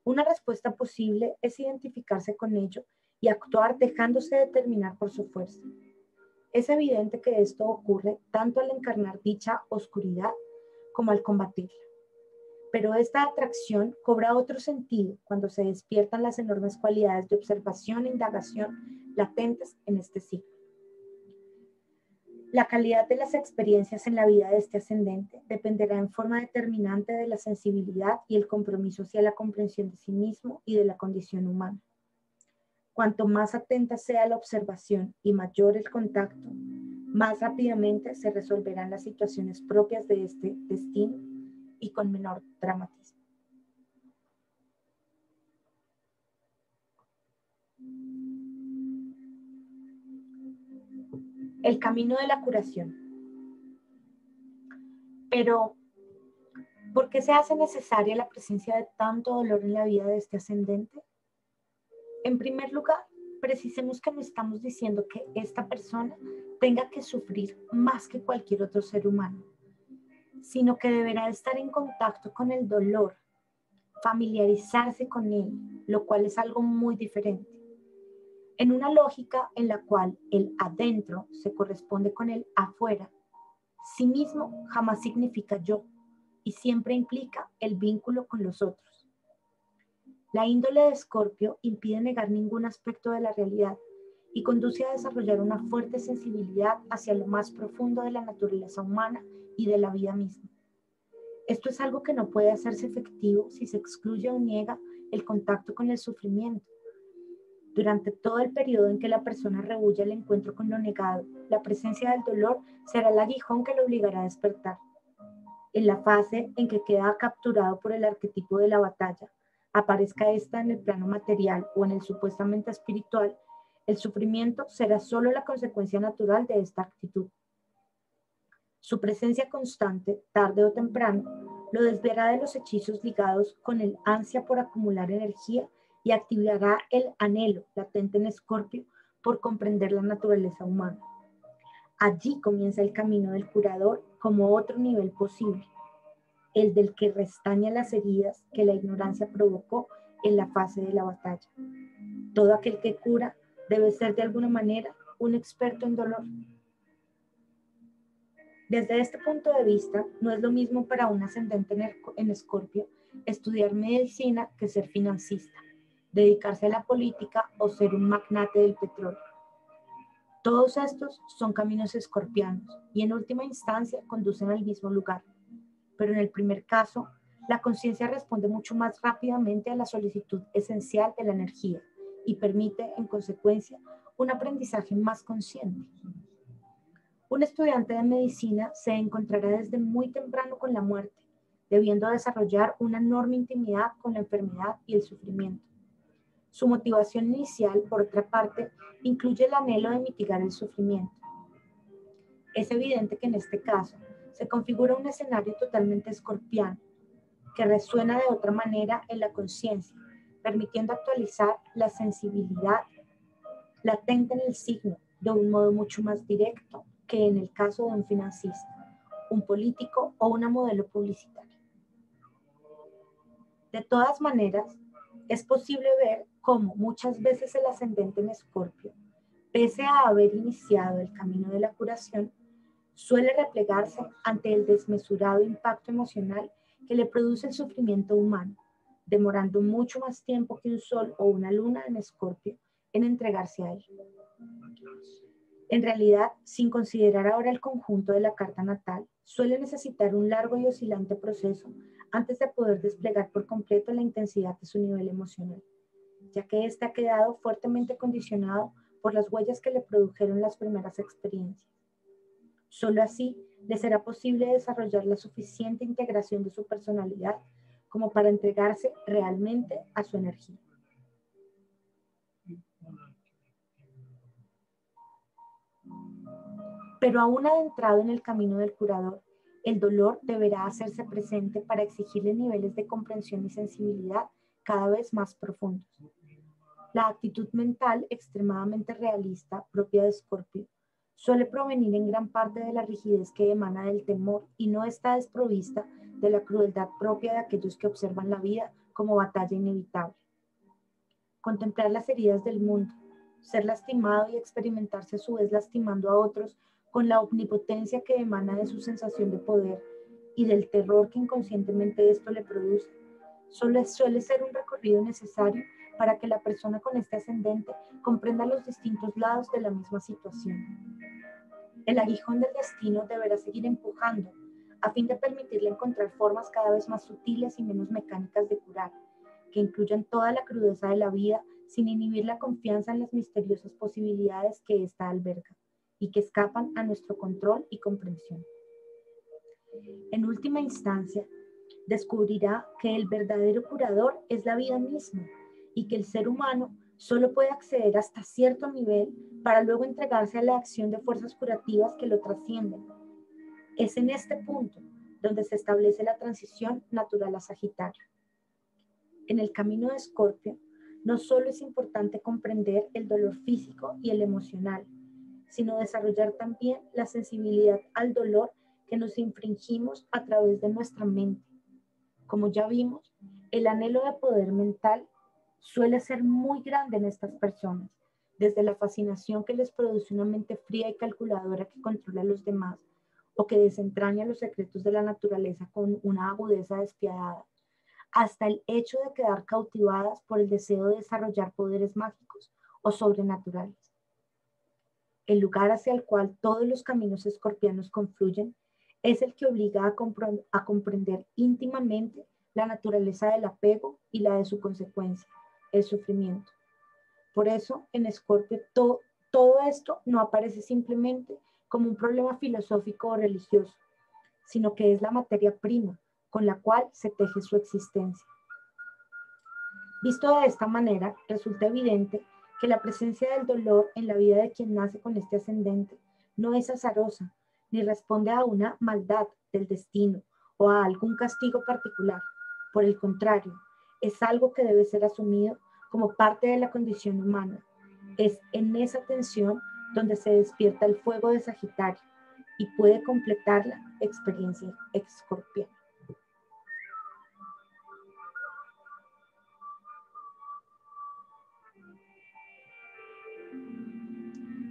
Una respuesta posible es identificarse con ello y actuar dejándose determinar por su fuerza. Es evidente que esto ocurre tanto al encarnar dicha oscuridad como al combatirla. Pero esta atracción cobra otro sentido cuando se despiertan las enormes cualidades de observación e indagación latentes en este signo. La calidad de las experiencias en la vida de este ascendente dependerá en forma determinante de la sensibilidad y el compromiso hacia la comprensión de sí mismo y de la condición humana. Cuanto más atenta sea la observación y mayor el contacto, más rápidamente se resolverán las situaciones propias de este destino y con menor dramatismo. El camino de la curación. Pero, ¿por qué se hace necesaria la presencia de tanto dolor en la vida de este ascendente? En primer lugar, precisemos que no estamos diciendo que esta persona tenga que sufrir más que cualquier otro ser humano, sino que deberá estar en contacto con el dolor, familiarizarse con él, lo cual es algo muy diferente. En una lógica en la cual el adentro se corresponde con el afuera, sí mismo jamás significa yo y siempre implica el vínculo con los otros. La índole de Escorpio impide negar ningún aspecto de la realidad y conduce a desarrollar una fuerte sensibilidad hacia lo más profundo de la naturaleza humana y de la vida misma. Esto es algo que no puede hacerse efectivo si se excluye o niega el contacto con el sufrimiento. Durante todo el periodo en que la persona rehúye el encuentro con lo negado, la presencia del dolor será el aguijón que lo obligará a despertar. En la fase en que queda capturado por el arquetipo de la batalla, aparezca esta en el plano material o en el supuestamente espiritual, el sufrimiento será solo la consecuencia natural de esta actitud. Su presencia constante, tarde o temprano, lo desviará de los hechizos ligados con el ansia por acumular energía y activará el anhelo latente en Escorpio por comprender la naturaleza humana. Allí comienza el camino del curador como otro nivel posible, el del que restaña las heridas que la ignorancia provocó en la fase de la batalla. Todo aquel que cura debe ser de alguna manera un experto en dolor. Desde este punto de vista, no es lo mismo para un ascendente en Escorpio estudiar medicina que ser financista, dedicarse a la política o ser un magnate del petróleo. Todos estos son caminos escorpianos y en última instancia conducen al mismo lugar. Pero en el primer caso, la conciencia responde mucho más rápidamente a la solicitud esencial de la energía y permite, en consecuencia, un aprendizaje más consciente. Un estudiante de medicina se encontrará desde muy temprano con la muerte, debiendo desarrollar una enorme intimidad con la enfermedad y el sufrimiento. Su motivación inicial, por otra parte, incluye el anhelo de mitigar el sufrimiento. Es evidente que en este caso se configura un escenario totalmente escorpiano, que resuena de otra manera en la conciencia, permitiendo actualizar la sensibilidad latente en el signo de un modo mucho más directo que en el caso de un financista, un político o una modelo publicitaria. De todas maneras, es posible ver cómo muchas veces el ascendente en Escorpio, pese a haber iniciado el camino de la curación, suele replegarse ante el desmesurado impacto emocional que le produce el sufrimiento humano, demorando mucho más tiempo que un sol o una luna en Escorpio en entregarse a él. En realidad, sin considerar ahora el conjunto de la carta natal, suele necesitar un largo y oscilante proceso antes de poder desplegar por completo la intensidad de su nivel emocional, ya que éste ha quedado fuertemente condicionado por las huellas que le produjeron las primeras experiencias. Solo así le será posible desarrollar la suficiente integración de su personalidad como para entregarse realmente a su energía. Pero aún adentrado en el camino del curador, el dolor deberá hacerse presente para exigirle niveles de comprensión y sensibilidad cada vez más profundos. La actitud mental extremadamente realista propia de Escorpio suele provenir en gran parte de la rigidez que emana del temor y no está desprovista de la crueldad propia de aquellos que observan la vida como batalla inevitable. Contemplar las heridas del mundo, ser lastimado y experimentarse a su vez lastimando a otros con la omnipotencia que emana de su sensación de poder y del terror que inconscientemente esto le produce, suele ser un recorrido necesario para que la persona con este ascendente comprenda los distintos lados de la misma situación. El aguijón del destino deberá seguir empujando a fin de permitirle encontrar formas cada vez más sutiles y menos mecánicas de curar, que incluyan toda la crudeza de la vida sin inhibir la confianza en las misteriosas posibilidades que ésta alberga y que escapan a nuestro control y comprensión. En última instancia, descubrirá que el verdadero curador es la vida misma y que el ser humano solo puede acceder hasta cierto nivel para luego entregarse a la acción de fuerzas curativas que lo trascienden. Es en este punto donde se establece la transición natural a Sagitario. En el camino de Escorpio, no solo es importante comprender el dolor físico y el emocional, sino desarrollar también la sensibilidad al dolor que nos infringimos a través de nuestra mente. Como ya vimos, el anhelo de poder mental suele ser muy grande en estas personas, desde la fascinación que les produce una mente fría y calculadora que controla a los demás o que desentraña los secretos de la naturaleza con una agudeza despiadada, hasta el hecho de quedar cautivadas por el deseo de desarrollar poderes mágicos o sobrenaturales. El lugar hacia el cual todos los caminos escorpianos confluyen Es el que obliga a comprender íntimamente la naturaleza del apego y la de su consecuencia, el sufrimiento. Por eso, en Escorpio, todo esto no aparece simplemente como un problema filosófico o religioso, sino que es la materia prima con la cual se teje su existencia. Visto de esta manera, resulta evidente que la presencia del dolor en la vida de quien nace con este ascendente no es azarosa, ni responde a una maldad del destino o a algún castigo particular. Por el contrario, es algo que debe ser asumido como parte de la condición humana. Es en esa tensión donde se despierta el fuego de Sagitario y puede completar la experiencia escorpiana.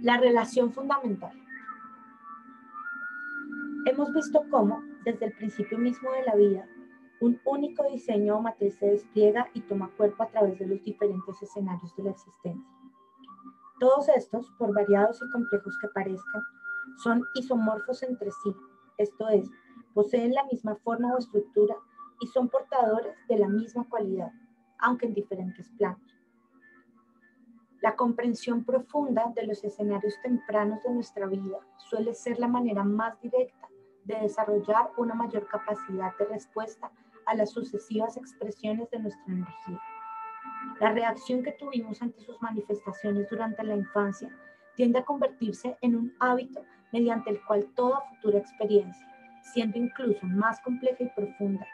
La relación fundamental. Hemos visto cómo, desde el principio mismo de la vida, un único diseño o matriz se despliega y toma cuerpo a través de los diferentes escenarios de la existencia. Todos estos, por variados y complejos que parezcan, son isomorfos entre sí, esto es, poseen la misma forma o estructura y son portadores de la misma cualidad, aunque en diferentes planos. La comprensión profunda de los escenarios tempranos de nuestra vida suele ser la manera más directa de desarrollar una mayor capacidad de respuesta a las sucesivas expresiones de nuestra energía. La reacción que tuvimos ante sus manifestaciones durante la infancia tiende a convertirse en un hábito mediante el cual toda futura experiencia, siendo incluso más compleja y profunda,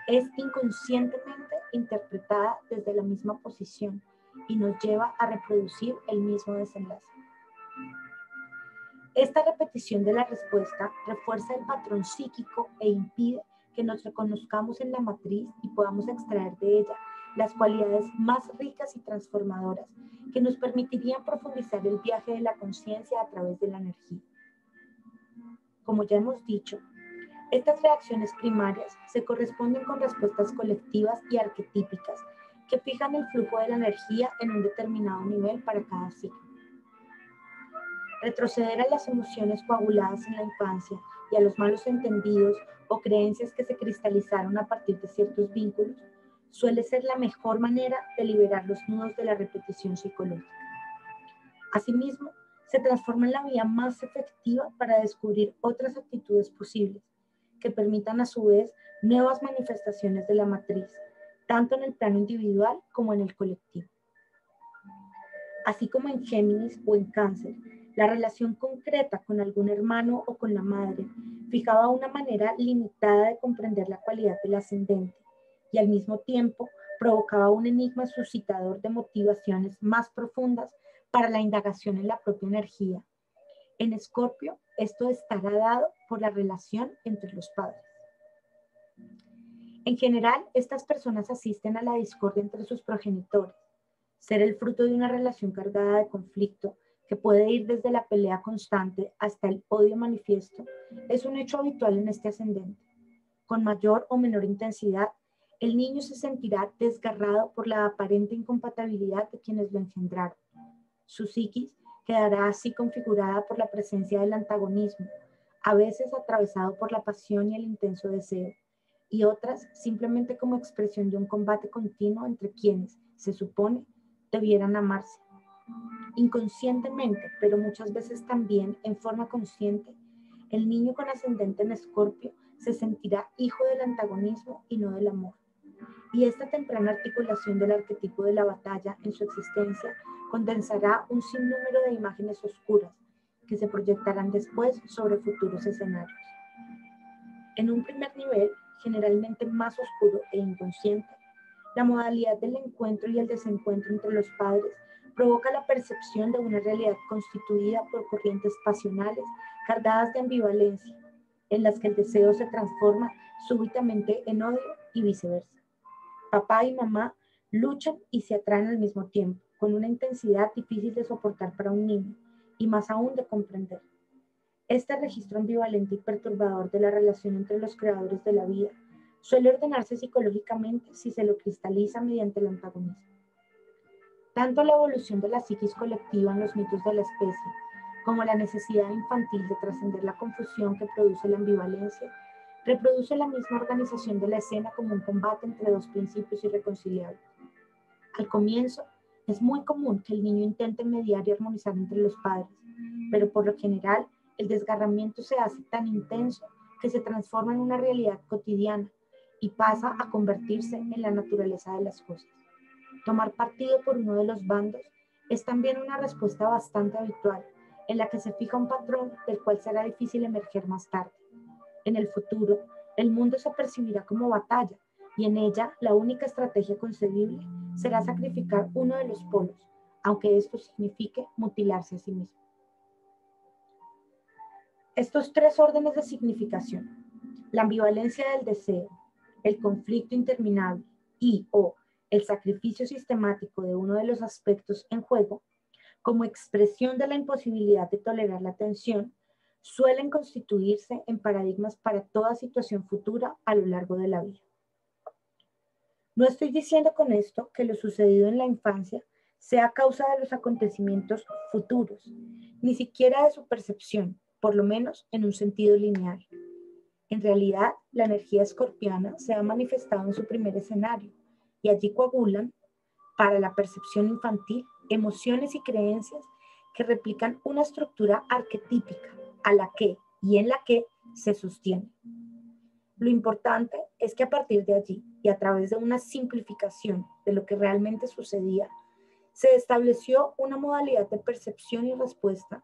es inconscientemente interpretada desde la misma posición y nos lleva a reproducir el mismo desenlace. Esta repetición de la respuesta refuerza el patrón psíquico e impide que nos reconozcamos en la matriz y podamos extraer de ella las cualidades más ricas y transformadoras que nos permitirían profundizar el viaje de la conciencia a través de la energía. Como ya hemos dicho, estas reacciones primarias se corresponden con respuestas colectivas y arquetípicas que fijan el flujo de la energía en un determinado nivel para cada ciclo. Retroceder a las emociones coaguladas en la infancia y a los malos entendidos o creencias que se cristalizaron a partir de ciertos vínculos suele ser la mejor manera de liberar los nudos de la repetición psicológica. Asimismo, se transforma en la vía más efectiva para descubrir otras actitudes posibles que permitan a su vez nuevas manifestaciones de la matriz, tanto en el plano individual como en el colectivo. Así como en Géminis o en Cáncer, la relación concreta con algún hermano o con la madre fijaba una manera limitada de comprender la cualidad del ascendente y al mismo tiempo provocaba un enigma suscitador de motivaciones más profundas para la indagación en la propia energía. En Escorpio, esto estará dado por la relación entre los padres. En general, estas personas asisten a la discordia entre sus progenitores. Ser el fruto de una relación cargada de conflicto que puede ir desde la pelea constante hasta el odio manifiesto es un hecho habitual en este ascendente. Con mayor o menor intensidad, el niño se sentirá desgarrado por la aparente incompatibilidad de quienes lo engendraron. Su psiquis quedará así configurada por la presencia del antagonismo, a veces atravesado por la pasión y el intenso deseo, y otras simplemente como expresión de un combate continuo entre quienes, se supone, debieran amarse. Inconscientemente, pero muchas veces también en forma consciente, el niño con ascendente en Escorpio se sentirá hijo del antagonismo y no del amor. Y esta temprana articulación del arquetipo de la batalla en su existencia condensará un sinnúmero de imágenes oscuras que se proyectarán después sobre futuros escenarios. En un primer nivel, generalmente más oscuro e inconsciente, la modalidad del encuentro y el desencuentro entre los padres provoca la percepción de una realidad constituida por corrientes pasionales cargadas de ambivalencia, en las que el deseo se transforma súbitamente en odio y viceversa. Papá y mamá luchan y se atraen al mismo tiempo, con una intensidad difícil de soportar para un niño y más aún de comprender. Este registro ambivalente y perturbador de la relación entre los creadores de la vida suele ordenarse psicológicamente si se lo cristaliza mediante el antagonismo. Tanto la evolución de la psiquis colectiva en los mitos de la especie, como la necesidad infantil de trascender la confusión que produce la ambivalencia, reproduce la misma organización de la escena como un combate entre dos principios irreconciliables. Al comienzo, es muy común que el niño intente mediar y armonizar entre los padres, pero por lo general, el desgarramiento se hace tan intenso que se transforma en una realidad cotidiana y pasa a convertirse en la naturaleza de las cosas. Tomar partido por uno de los bandos es también una respuesta bastante habitual, en la que se fija un patrón del cual será difícil emerger más tarde. En el futuro, el mundo se percibirá como batalla, y en ella la única estrategia concebible será sacrificar uno de los polos, aunque esto signifique mutilarse a sí mismo. Estos tres órdenes de significación, la ambivalencia del deseo, el conflicto interminable y o el sacrificio sistemático de uno de los aspectos en juego, como expresión de la imposibilidad de tolerar la tensión, suelen constituirse en paradigmas para toda situación futura a lo largo de la vida. No estoy diciendo con esto que lo sucedido en la infancia sea causa de los acontecimientos futuros, ni siquiera de su percepción, por lo menos en un sentido lineal. En realidad, la energía escorpiana se ha manifestado en su primer escenario y allí coagulan, para la percepción infantil, emociones y creencias que replican una estructura arquetípica a la que y en la que se sostiene. Lo importante es que a partir de allí y a través de una simplificación de lo que realmente sucedía, se estableció una modalidad de percepción y respuesta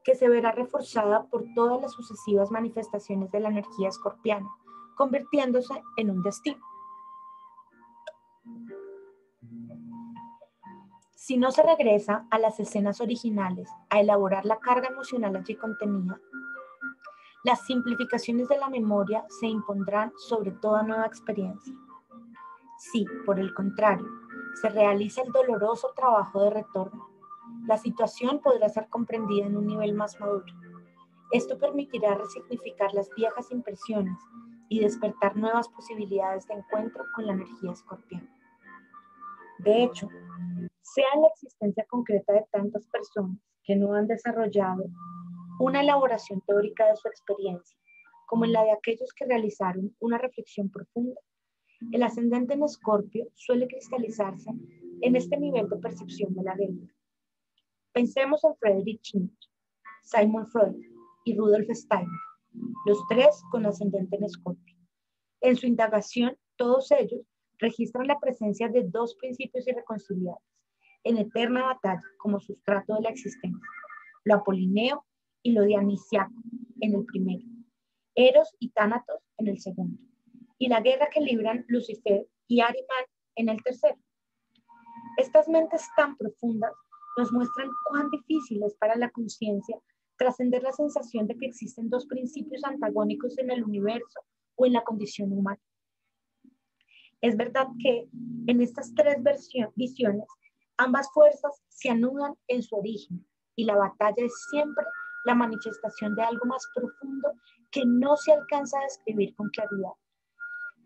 que se verá reforzada por todas las sucesivas manifestaciones de la energía escorpiana, convirtiéndose en un destino. Si no se regresa a las escenas originales a elaborar la carga emocional allí contenida, las simplificaciones de la memoria se impondrán sobre toda nueva experiencia. Si, por el contrario, se realiza el doloroso trabajo de retorno, la situación podrá ser comprendida en un nivel más maduro. Esto permitirá resignificar las viejas impresiones y despertar nuevas posibilidades de encuentro con la energía escorpiana. De hecho, sea en la existencia concreta de tantas personas que no han desarrollado una elaboración teórica de su experiencia, como en la de aquellos que realizaron una reflexión profunda, el ascendente en Escorpio suele cristalizarse en este nivel de percepción de la realidad. Pensemos en Friedrich Nietzsche, Sigmund Freud y Rudolf Steiner, los tres con ascendente en Escorpio. En su indagación, todos ellos registran la presencia de dos principios irreconciliables, en eterna batalla como sustrato de la existencia, lo apolineo y lo dionisiaco en el primero, Eros y Tánatos en el segundo, y la guerra que libran Lucifer y Ahriman en el tercero. Estas mentes tan profundas nos muestran cuán difícil es para la conciencia trascender la sensación de que existen dos principios antagónicos en el universo o en la condición humana. Es verdad que en estas tres visiones, ambas fuerzas se anudan en su origen y la batalla es siempre la manifestación de algo más profundo que no se alcanza a describir con claridad.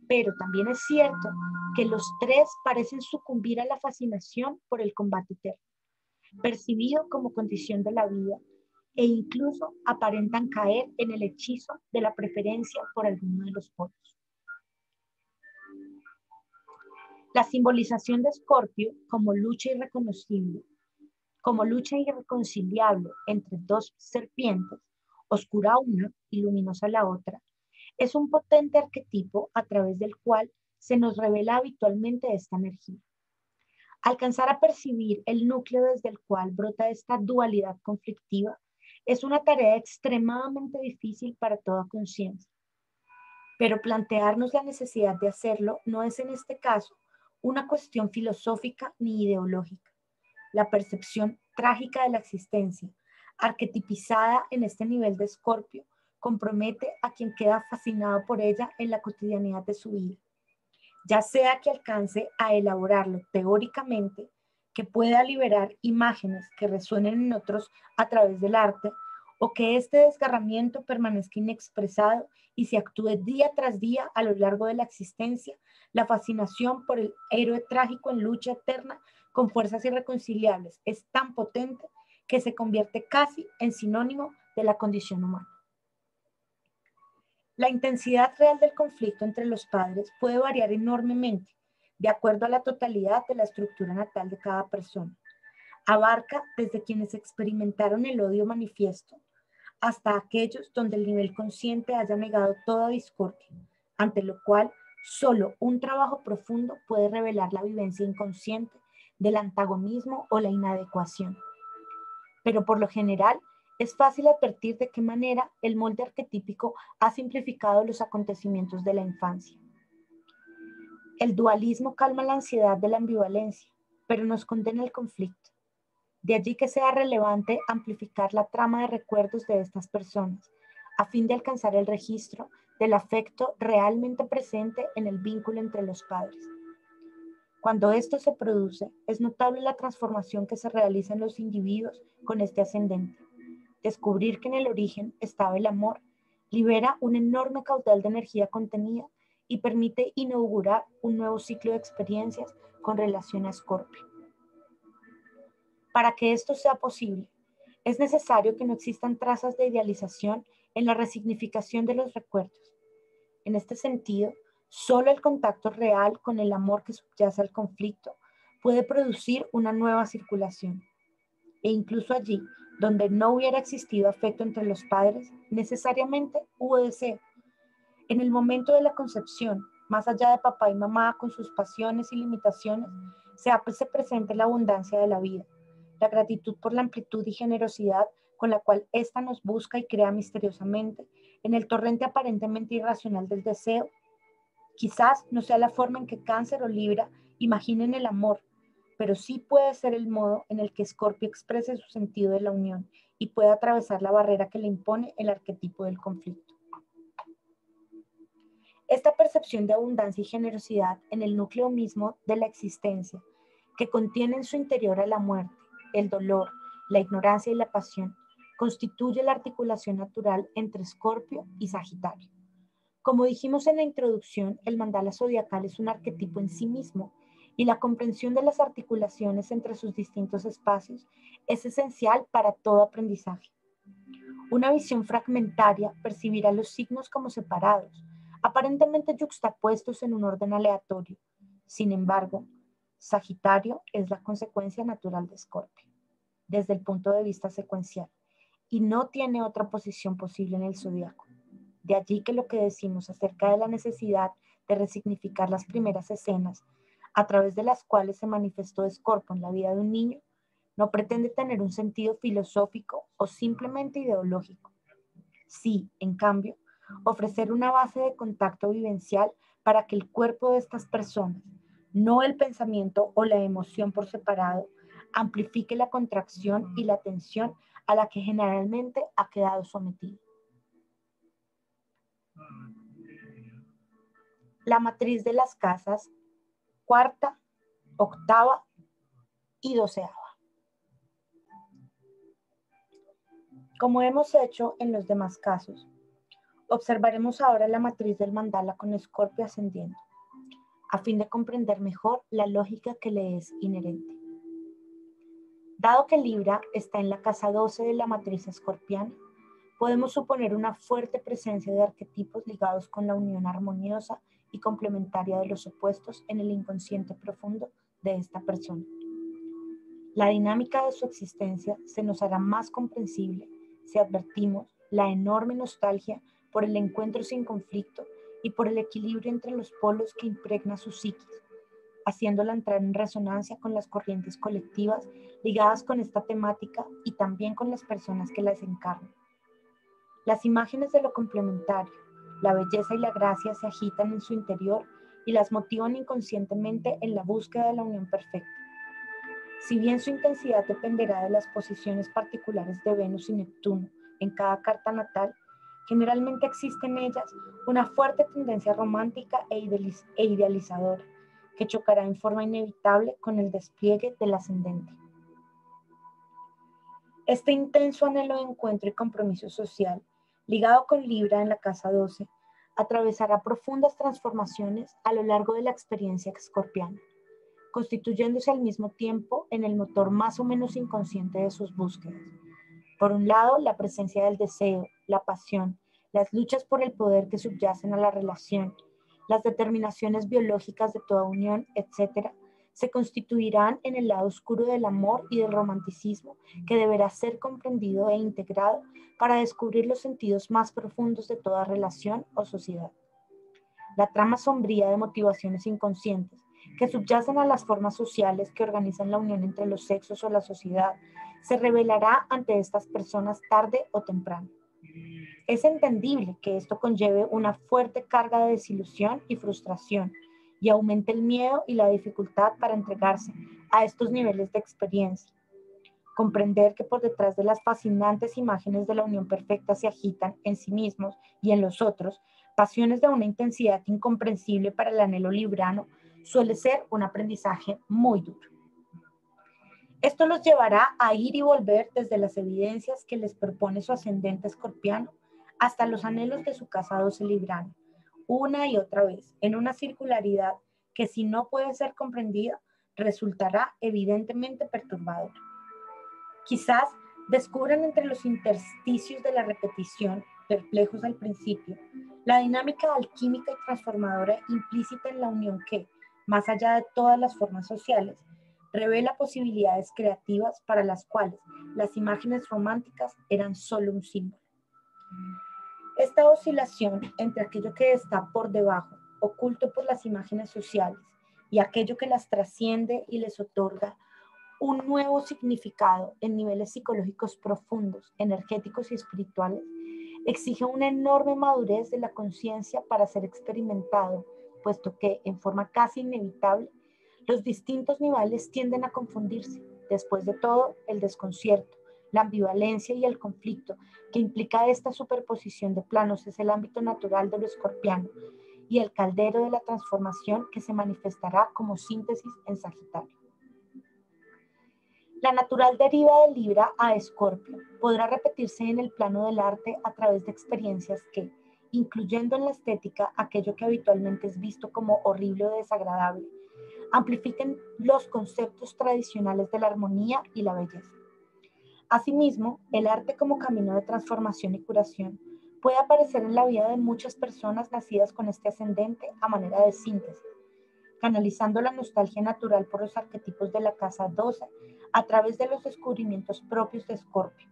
Pero también es cierto que los tres parecen sucumbir a la fascinación por el combate eterno, percibido como condición de la vida, e incluso aparentan caer en el hechizo de la preferencia por alguno de los polos. La simbolización de Escorpio como lucha irreconciliable entre dos serpientes, oscura una y luminosa la otra, es un potente arquetipo a través del cual se nos revela habitualmente esta energía. Alcanzar a percibir el núcleo desde el cual brota esta dualidad conflictiva es una tarea extremadamente difícil para toda conciencia. Pero plantearnos la necesidad de hacerlo no es en este caso una cuestión filosófica ni ideológica. La percepción trágica de la existencia, arquetipizada en este nivel de Escorpio, compromete a quien queda fascinado por ella en la cotidianidad de su vida. Ya sea que alcance a elaborarlo teóricamente, que pueda liberar imágenes que resuenen en otros a través del arte, o que este desgarramiento permanezca inexpresado y se actúe día tras día a lo largo de la existencia, la fascinación por el héroe trágico en lucha eterna con fuerzas irreconciliables es tan potente que se convierte casi en sinónimo de la condición humana. La intensidad real del conflicto entre los padres puede variar enormemente de acuerdo a la totalidad de la estructura natal de cada persona. Abarca desde quienes experimentaron el odio manifiesto hasta aquellos donde el nivel consciente haya negado toda discordia, ante lo cual solo un trabajo profundo puede revelar la vivencia inconsciente del antagonismo o la inadecuación. Pero por lo general, es fácil advertir de qué manera el molde arquetípico ha simplificado los acontecimientos de la infancia. El dualismo calma la ansiedad de la ambivalencia, pero nos condena al conflicto. De allí que sea relevante amplificar la trama de recuerdos de estas personas, a fin de alcanzar el registro del afecto realmente presente en el vínculo entre los padres. Cuando esto se produce, es notable la transformación que se realiza en los individuos con este ascendente. Descubrir que en el origen estaba el amor libera un enorme caudal de energía contenida y permite inaugurar un nuevo ciclo de experiencias con relación a Escorpio. Para que esto sea posible, es necesario que no existan trazas de idealización en la resignificación de los recuerdos. En este sentido, solo el contacto real con el amor que subyace al conflicto puede producir una nueva circulación. E incluso allí, donde no hubiera existido afecto entre los padres, necesariamente hubo deseo. En el momento de la concepción, más allá de papá y mamá con sus pasiones y limitaciones, se hace presente la abundancia de la vida, la gratitud por la amplitud y generosidad con la cual ésta nos busca y crea misteriosamente en el torrente aparentemente irracional del deseo. Quizás no sea la forma en que Cáncer o Libra imaginen el amor, pero sí puede ser el modo en el que Escorpio exprese su sentido de la unión y pueda atravesar la barrera que le impone el arquetipo del conflicto. Esta percepción de abundancia y generosidad en el núcleo mismo de la existencia, que contiene en su interior a la muerte, el dolor, la ignorancia y la pasión, constituye la articulación natural entre Escorpio y Sagitario. Como dijimos en la introducción, el mandala zodiacal es un arquetipo en sí mismo y la comprensión de las articulaciones entre sus distintos espacios es esencial para todo aprendizaje. Una visión fragmentaria percibirá los signos como separados, aparentemente yuxtapuestos en un orden aleatorio. Sin embargo, Sagitario es la consecuencia natural de Escorpio, desde el punto de vista secuencial, y no tiene otra posición posible en el zodiaco. De allí que lo que decimos acerca de la necesidad de resignificar las primeras escenas a través de las cuales se manifestó Escorpio en la vida de un niño no pretende tener un sentido filosófico o simplemente ideológico. Sí, en cambio, ofrecer una base de contacto vivencial para que el cuerpo de estas personas, no el pensamiento o la emoción por separado, amplifique la contracción y la tensión a la que generalmente ha quedado sometido. La matriz de las casas, cuarta, octava y doceava. Como hemos hecho en los demás casos, observaremos ahora la matriz del mandala con Escorpio ascendiendo, a fin de comprender mejor la lógica que le es inherente. Dado que Libra está en la casa 12 de la matriz escorpiana, podemos suponer una fuerte presencia de arquetipos ligados con la unión armoniosa y complementaria de los opuestos en el inconsciente profundo de esta persona. La dinámica de su existencia se nos hará más comprensible si advertimos la enorme nostalgia por el encuentro sin conflicto y por el equilibrio entre los polos que impregna su psiquis, haciéndola entrar en resonancia con las corrientes colectivas ligadas con esta temática y también con las personas que las encarnan. Las imágenes de lo complementario, la belleza y la gracia se agitan en su interior y las motivan inconscientemente en la búsqueda de la unión perfecta. Si bien su intensidad dependerá de las posiciones particulares de Venus y Neptuno en cada carta natal, generalmente existe en ellas una fuerte tendencia romántica e idealizadora que chocará en forma inevitable con el despliegue del ascendente. Este intenso anhelo de encuentro y compromiso social, ligado con Libra en la casa 12, atravesará profundas transformaciones a lo largo de la experiencia escorpiana. constituyéndose al mismo tiempo en el motor más o menos inconsciente de sus búsquedas. Por un lado, la presencia del deseo, la pasión, las luchas por el poder que subyacen a la relación, las determinaciones biológicas de toda unión, etc., se constituirán en el lado oscuro del amor y del romanticismo que deberá ser comprendido e integrado para descubrir los sentidos más profundos de toda relación o sociedad. La trama sombría de motivaciones inconscientes que subyacen a las formas sociales que organizan la unión entre los sexos o la sociedad se revelará ante estas personas tarde o temprano. Es entendible que esto conlleve una fuerte carga de desilusión y frustración y aumente el miedo y la dificultad para entregarse a estos niveles de experiencia. Comprender que por detrás de las fascinantes imágenes de la unión perfecta se agitan en sí mismos y en los otros pasiones de una intensidad incomprensible para el anhelo librano suele ser un aprendizaje muy duro. Esto los llevará a ir y volver desde las evidencias que les propone su ascendente escorpiano hasta los anhelos de su casa 12 librano, una y otra vez, en una circularidad que si no puede ser comprendida, resultará evidentemente perturbadora. Quizás descubran entre los intersticios de la repetición, perplejos al principio, la dinámica alquímica y transformadora implícita en la unión que, más allá de todas las formas sociales, revela posibilidades creativas para las cuales las imágenes románticas eran solo un símbolo. Esta oscilación entre aquello que está por debajo, oculto por las imágenes sociales, y aquello que las trasciende y les otorga un nuevo significado en niveles psicológicos profundos, energéticos y espirituales, exige una enorme madurez de la conciencia para ser experimentado, puesto que, en forma casi inevitable, los distintos niveles tienden a confundirse. Después de todo, el desconcierto, la ambivalencia y el conflicto que implica esta superposición de planos es el ámbito natural de lo escorpiano y el caldero de la transformación que se manifestará como síntesis en Sagitario. La natural deriva de Libra a Escorpio podrá repetirse en el plano del arte a través de experiencias que, incluyendo en la estética aquello que habitualmente es visto como horrible o desagradable, amplifiquen los conceptos tradicionales de la armonía y la belleza. Asimismo, el arte como camino de transformación y curación puede aparecer en la vida de muchas personas nacidas con este ascendente a manera de síntesis, canalizando la nostalgia natural por los arquetipos de la casa 12 a través de los descubrimientos propios de Escorpio.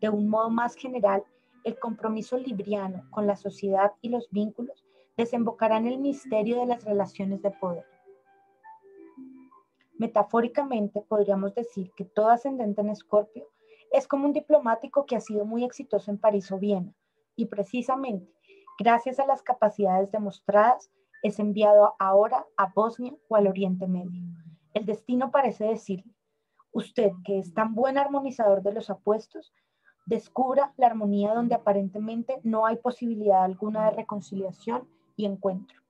De un modo más general, el compromiso libriano con la sociedad y los vínculos desembocará en el misterio de las relaciones de poder. Metafóricamente, podríamos decir que todo ascendente en Escorpio es como un diplomático que ha sido muy exitoso en París o Viena, y precisamente, gracias a las capacidades demostradas, es enviado ahora a Bosnia o al Oriente Medio. El destino parece decirle: usted, que es tan buen armonizador de los apuestos, descubra la armonía donde aparentemente no hay posibilidad alguna de reconciliación y encuentro.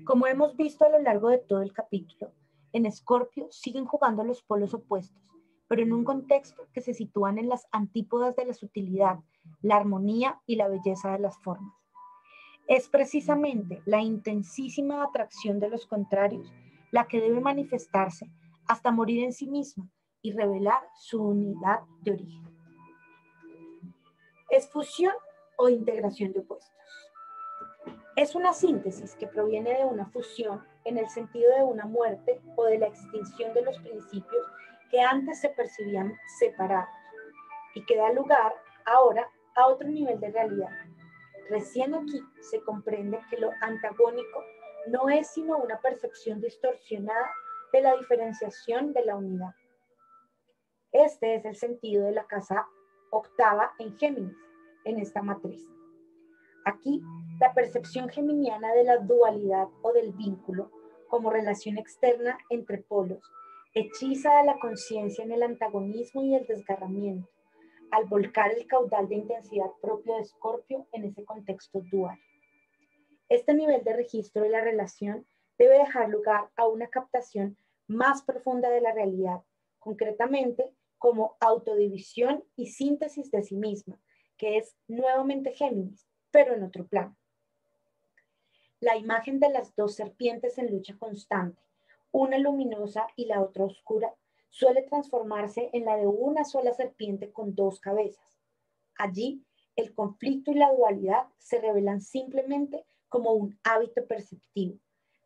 Como hemos visto a lo largo de todo el capítulo, en Escorpio siguen jugando los polos opuestos, pero en un contexto que se sitúan en las antípodas de la sutilidad, la armonía y la belleza de las formas. Es precisamente la intensísima atracción de los contrarios la que debe manifestarse hasta morir en sí misma y revelar su unidad de origen. ¿Es fusión o integración de opuestos? Es una síntesis que proviene de una fusión en el sentido de una muerte o de la extinción de los principios que antes se percibían separados y que da lugar ahora a otro nivel de realidad. Recién aquí se comprende que lo antagónico no es sino una percepción distorsionada de la diferenciación de la unidad. Este es el sentido de la casa octava en Géminis, en esta matriz. Aquí, la percepción geminiana de la dualidad o del vínculo como relación externa entre polos hechiza a la conciencia en el antagonismo y el desgarramiento, al volcar el caudal de intensidad propio de Escorpio en ese contexto dual. Este nivel de registro de la relación debe dejar lugar a una captación más profunda de la realidad, concretamente como autodivisión y síntesis de sí misma, que es nuevamente Géminis, pero en otro plano. La imagen de las dos serpientes en lucha constante, una luminosa y la otra oscura, suele transformarse en la de una sola serpiente con dos cabezas. Allí, el conflicto y la dualidad se revelan simplemente como un hábito perceptivo,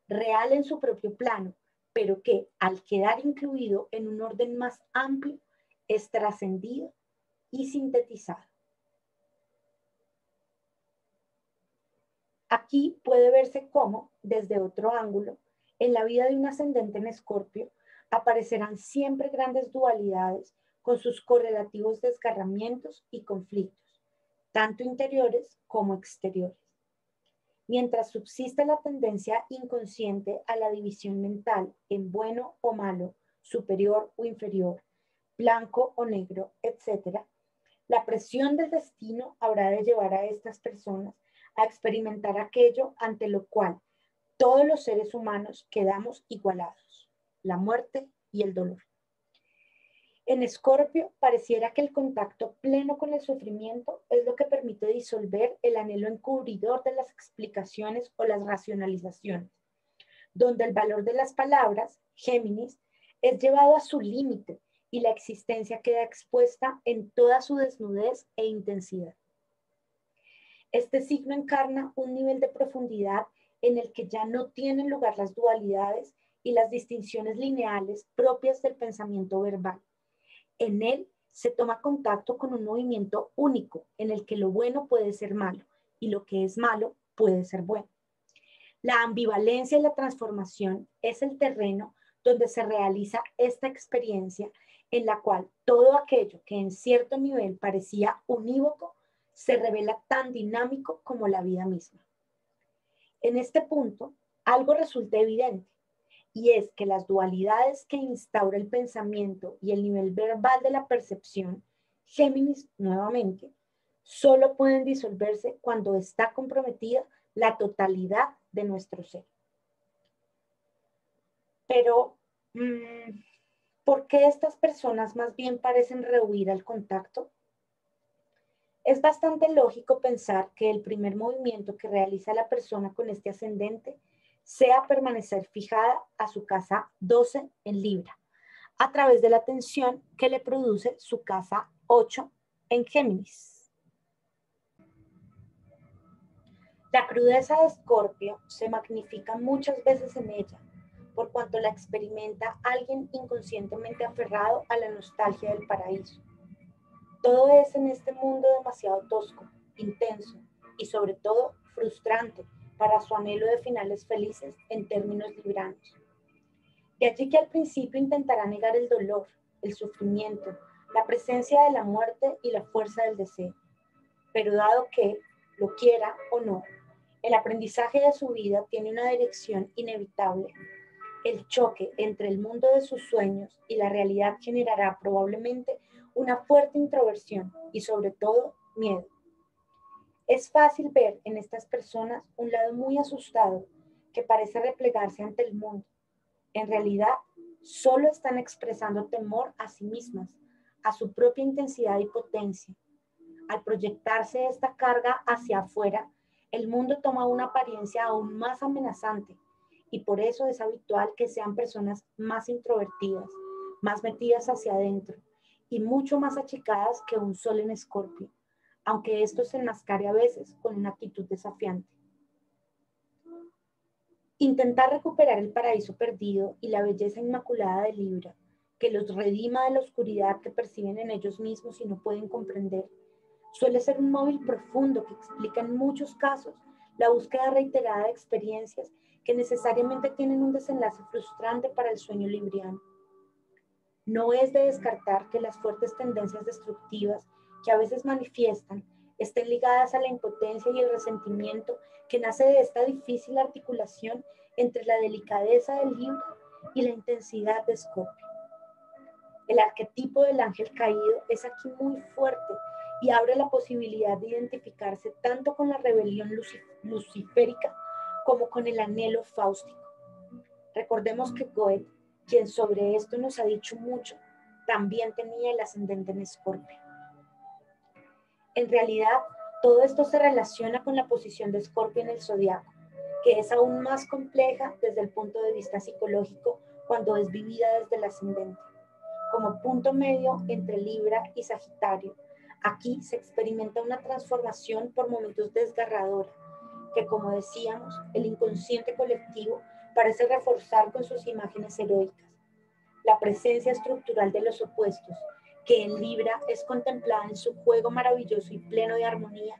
real en su propio plano, pero que, al quedar incluido en un orden más amplio, es trascendido y sintetizado. Aquí puede verse cómo, desde otro ángulo, en la vida de un ascendente en Escorpio, aparecerán siempre grandes dualidades con sus correlativos desgarramientos y conflictos, tanto interiores como exteriores. Mientras subsiste la tendencia inconsciente a la división mental en bueno o malo, superior o inferior, blanco o negro, etc., la presión del destino habrá de llevar a estas personas a experimentar aquello ante lo cual todos los seres humanos quedamos igualados, la muerte y el dolor. En Escorpio pareciera que el contacto pleno con el sufrimiento es lo que permite disolver el anhelo encubridor de las explicaciones o las racionalizaciones, donde el valor de las palabras, Géminis, es llevado a su límite y la existencia queda expuesta en toda su desnudez e intensidad. Este signo encarna un nivel de profundidad en el que ya no tienen lugar las dualidades y las distinciones lineales propias del pensamiento verbal. En él se toma contacto con un movimiento único en el que lo bueno puede ser malo y lo que es malo puede ser bueno. La ambivalencia y la transformación es el terreno donde se realiza esta experiencia en la cual todo aquello que en cierto nivel parecía unívoco se revela tan dinámico como la vida misma. En este punto, algo resulta evidente, y es que las dualidades que instaura el pensamiento y el nivel verbal de la percepción, Géminis nuevamente, solo pueden disolverse cuando está comprometida la totalidad de nuestro ser. Pero, ¿por qué estas personas más bien parecen rehuir al contacto? Es bastante lógico pensar que el primer movimiento que realiza la persona con este ascendente sea permanecer fijada a su casa 12 en Libra, a través de la tensión que le produce su casa 8 en Géminis. La crudeza de Escorpio se magnifica muchas veces en ella, por cuanto la experimenta alguien inconscientemente aferrado a la nostalgia del paraíso. Todo es en este mundo demasiado tosco, intenso y sobre todo frustrante para su anhelo de finales felices en términos libranos. De allí que al principio intentará negar el dolor, el sufrimiento, la presencia de la muerte y la fuerza del deseo. Pero dado que, lo quiera o no, el aprendizaje de su vida tiene una dirección inevitable, el choque entre el mundo de sus sueños y la realidad generará probablemente una fuerte introversión y sobre todo miedo. Es fácil ver en estas personas un lado muy asustado que parece replegarse ante el mundo. En realidad, solo están expresando temor a sí mismas, a su propia intensidad y potencia. Al proyectarse esta carga hacia afuera, el mundo toma una apariencia aún más amenazante y por eso es habitual que sean personas más introvertidas, más metidas hacia adentro y mucho más achicadas que un sol en Escorpio, aunque esto se enmascare a veces con una actitud desafiante. Intentar recuperar el paraíso perdido y la belleza inmaculada de Libra, que los redima de la oscuridad que perciben en ellos mismos y no pueden comprender, suele ser un móvil profundo que explica en muchos casos la búsqueda reiterada de experiencias que necesariamente tienen un desenlace frustrante para el sueño libriano. No es de descartar que las fuertes tendencias destructivas que a veces manifiestan estén ligadas a la impotencia y el resentimiento que nace de esta difícil articulación entre la delicadeza del libro y la intensidad de Escorpio. El arquetipo del ángel caído es aquí muy fuerte y abre la posibilidad de identificarse tanto con la rebelión luciférica como con el anhelo fáustico. Recordemos que Goethe, quien sobre esto nos ha dicho mucho, también tenía el ascendente en Escorpio. En realidad, todo esto se relaciona con la posición de Escorpio en el zodiaco, que es aún más compleja desde el punto de vista psicológico cuando es vivida desde el ascendente. Como punto medio entre Libra y Sagitario, aquí se experimenta una transformación por momentos desgarradora, que como decíamos, el inconsciente colectivo parece reforzar con sus imágenes heroicas. La presencia estructural de los opuestos, que en Libra es contemplada en su juego maravilloso y pleno de armonía,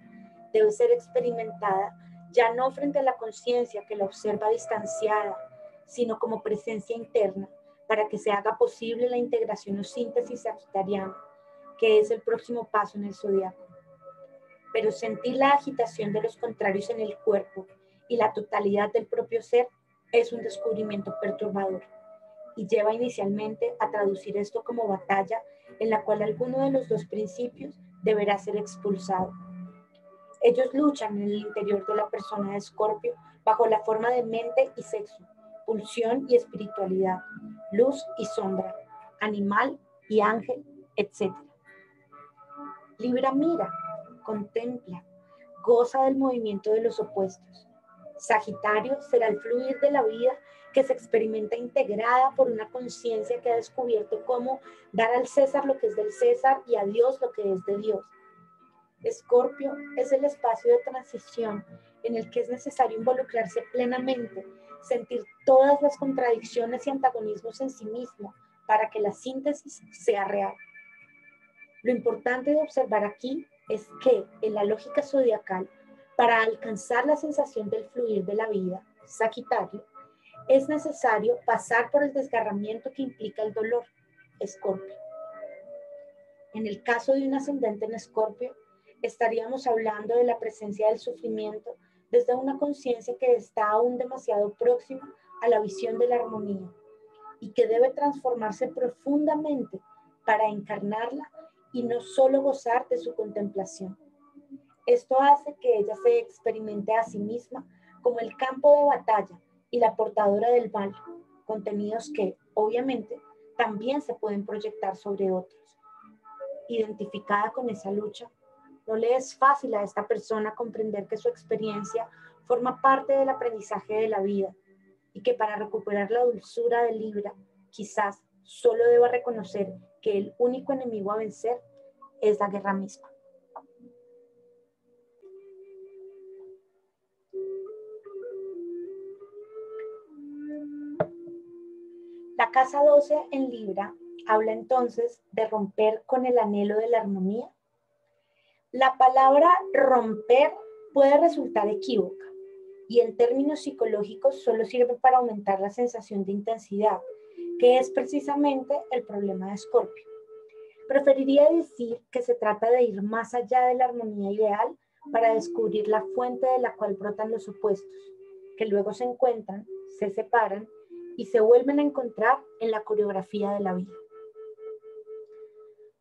debe ser experimentada ya no frente a la conciencia que la observa distanciada, sino como presencia interna, para que se haga posible la integración o síntesis sagitariana, que es el próximo paso en el zodiaco. Pero sentir la agitación de los contrarios en el cuerpo y la totalidad del propio ser es un descubrimiento perturbador y lleva inicialmente a traducir esto como batalla en la cual alguno de los dos principios deberá ser expulsado. Ellos luchan en el interior de la persona de Escorpio bajo la forma de mente y sexo, pulsión y espiritualidad, luz y sombra, animal y ángel, etc. Libra mira, contempla, goza del movimiento de los opuestos. Sagitario será el fluir de la vida que se experimenta integrada por una conciencia que ha descubierto cómo dar al César lo que es del César y a Dios lo que es de Dios. Escorpio es el espacio de transición en el que es necesario involucrarse plenamente, sentir todas las contradicciones y antagonismos en sí mismo para que la síntesis sea real. Lo importante de observar aquí es que en la lógica zodiacal, para alcanzar la sensación del fluir de la vida, Sagitario, es necesario pasar por el desgarramiento que implica el dolor, Escorpio. En el caso de un ascendente en Escorpio, estaríamos hablando de la presencia del sufrimiento desde una conciencia que está aún demasiado próxima a la visión de la armonía y que debe transformarse profundamente para encarnarla y no solo gozar de su contemplación. Esto hace que ella se experimente a sí misma como el campo de batalla y la portadora del mal, contenidos que, obviamente, también se pueden proyectar sobre otros. Identificada con esa lucha, no le es fácil a esta persona comprender que su experiencia forma parte del aprendizaje de la vida y que para recuperar la dulzura de Libra, quizás solo deba reconocer que el único enemigo a vencer es la guerra misma. La casa 12 en Libra habla entonces de romper con el anhelo de la armonía. La palabra romper puede resultar equívoca y en términos psicológicos solo sirve para aumentar la sensación de intensidad, que es precisamente el problema de Escorpio. Preferiría decir que se trata de ir más allá de la armonía ideal para descubrir la fuente de la cual brotan los opuestos, que luego se encuentran, se separan y se vuelven a encontrar en la coreografía de la vida.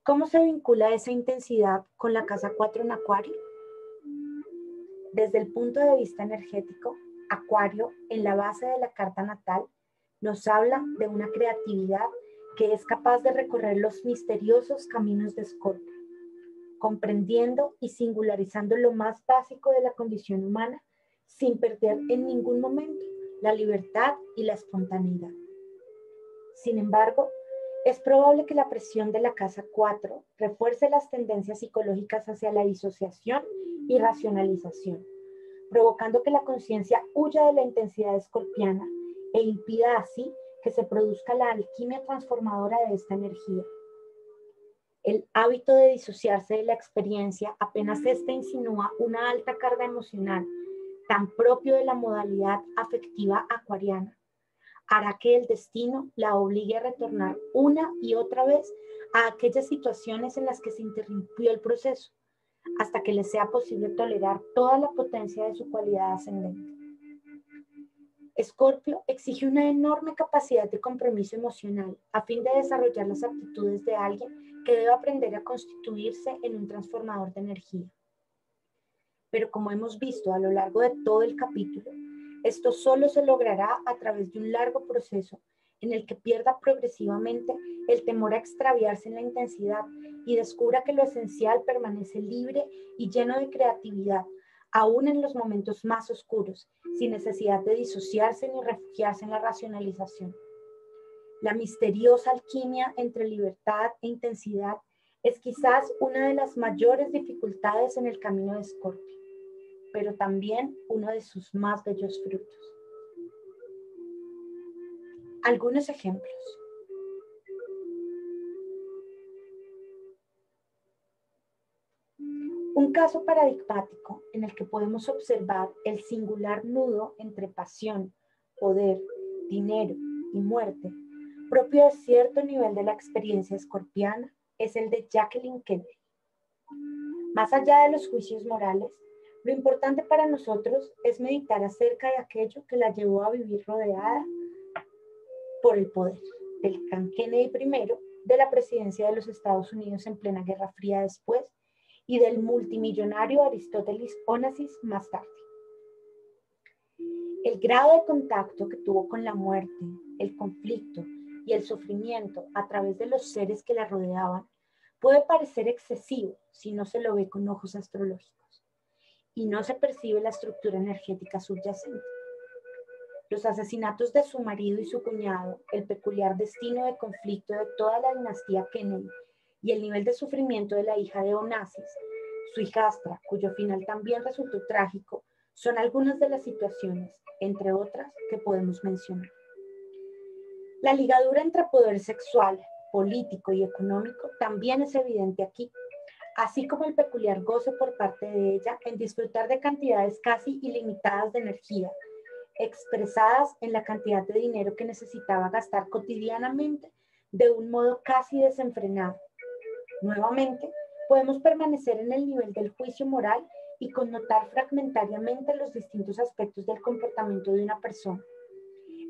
¿Cómo se vincula esa intensidad con la casa 4 en Acuario? Desde el punto de vista energético, Acuario, en la base de la carta natal, nos habla de una creatividad que es capaz de recorrer los misteriosos caminos de Escorpio, comprendiendo y singularizando lo más básico de la condición humana sin perder en ningún momento la libertad y la espontaneidad. Sin embargo, es probable que la presión de la casa 4 refuerce las tendencias psicológicas hacia la disociación y racionalización, provocando que la conciencia huya de la intensidad escorpiana e impida así que se produzca la alquimia transformadora de esta energía. El hábito de disociarse de la experiencia apenas ésta insinúa una alta carga emocional, tan propio de la modalidad afectiva acuariana, hará que el destino la obligue a retornar una y otra vez a aquellas situaciones en las que se interrumpió el proceso, hasta que le sea posible tolerar toda la potencia de su cualidad ascendente. Escorpio exige una enorme capacidad de compromiso emocional a fin de desarrollar las aptitudes de alguien que debe aprender a constituirse en un transformador de energía. Pero como hemos visto a lo largo de todo el capítulo, esto solo se logrará a través de un largo proceso en el que pierda progresivamente el temor a extraviarse en la intensidad y descubra que lo esencial permanece libre y lleno de creatividad, aún en los momentos más oscuros, sin necesidad de disociarse ni refugiarse en la racionalización. La misteriosa alquimia entre libertad e intensidad es quizás una de las mayores dificultades en el camino de Escorpio, pero también uno de sus más bellos frutos. Algunos ejemplos. Un caso paradigmático en el que podemos observar el singular nudo entre pasión, poder, dinero y muerte, propio de cierto nivel de la experiencia escorpiana, es el de Jacqueline Kennedy. Más allá de los juicios morales, lo importante para nosotros es meditar acerca de aquello que la llevó a vivir rodeada por el poder del clan Kennedy primero, de la presidencia de los Estados Unidos en plena Guerra Fría después, y del multimillonario Aristóteles Onassis más tarde. El grado de contacto que tuvo con la muerte, el conflicto y el sufrimiento a través de los seres que la rodeaban puede parecer excesivo si no se lo ve con ojos astrológicos y no se percibe la estructura energética subyacente. Los asesinatos de su marido y su cuñado, el peculiar destino de conflicto de toda la dinastía Kennedy y el nivel de sufrimiento de la hija de Onassis, su hijastra, cuyo final también resultó trágico, son algunas de las situaciones, entre otras, que podemos mencionar. La ligadura entre poder sexual, político y económico también es evidente aquí, así como el peculiar goce por parte de ella en disfrutar de cantidades casi ilimitadas de energía, expresadas en la cantidad de dinero que necesitaba gastar cotidianamente de un modo casi desenfrenado. Nuevamente, podemos permanecer en el nivel del juicio moral y connotar fragmentariamente los distintos aspectos del comportamiento de una persona.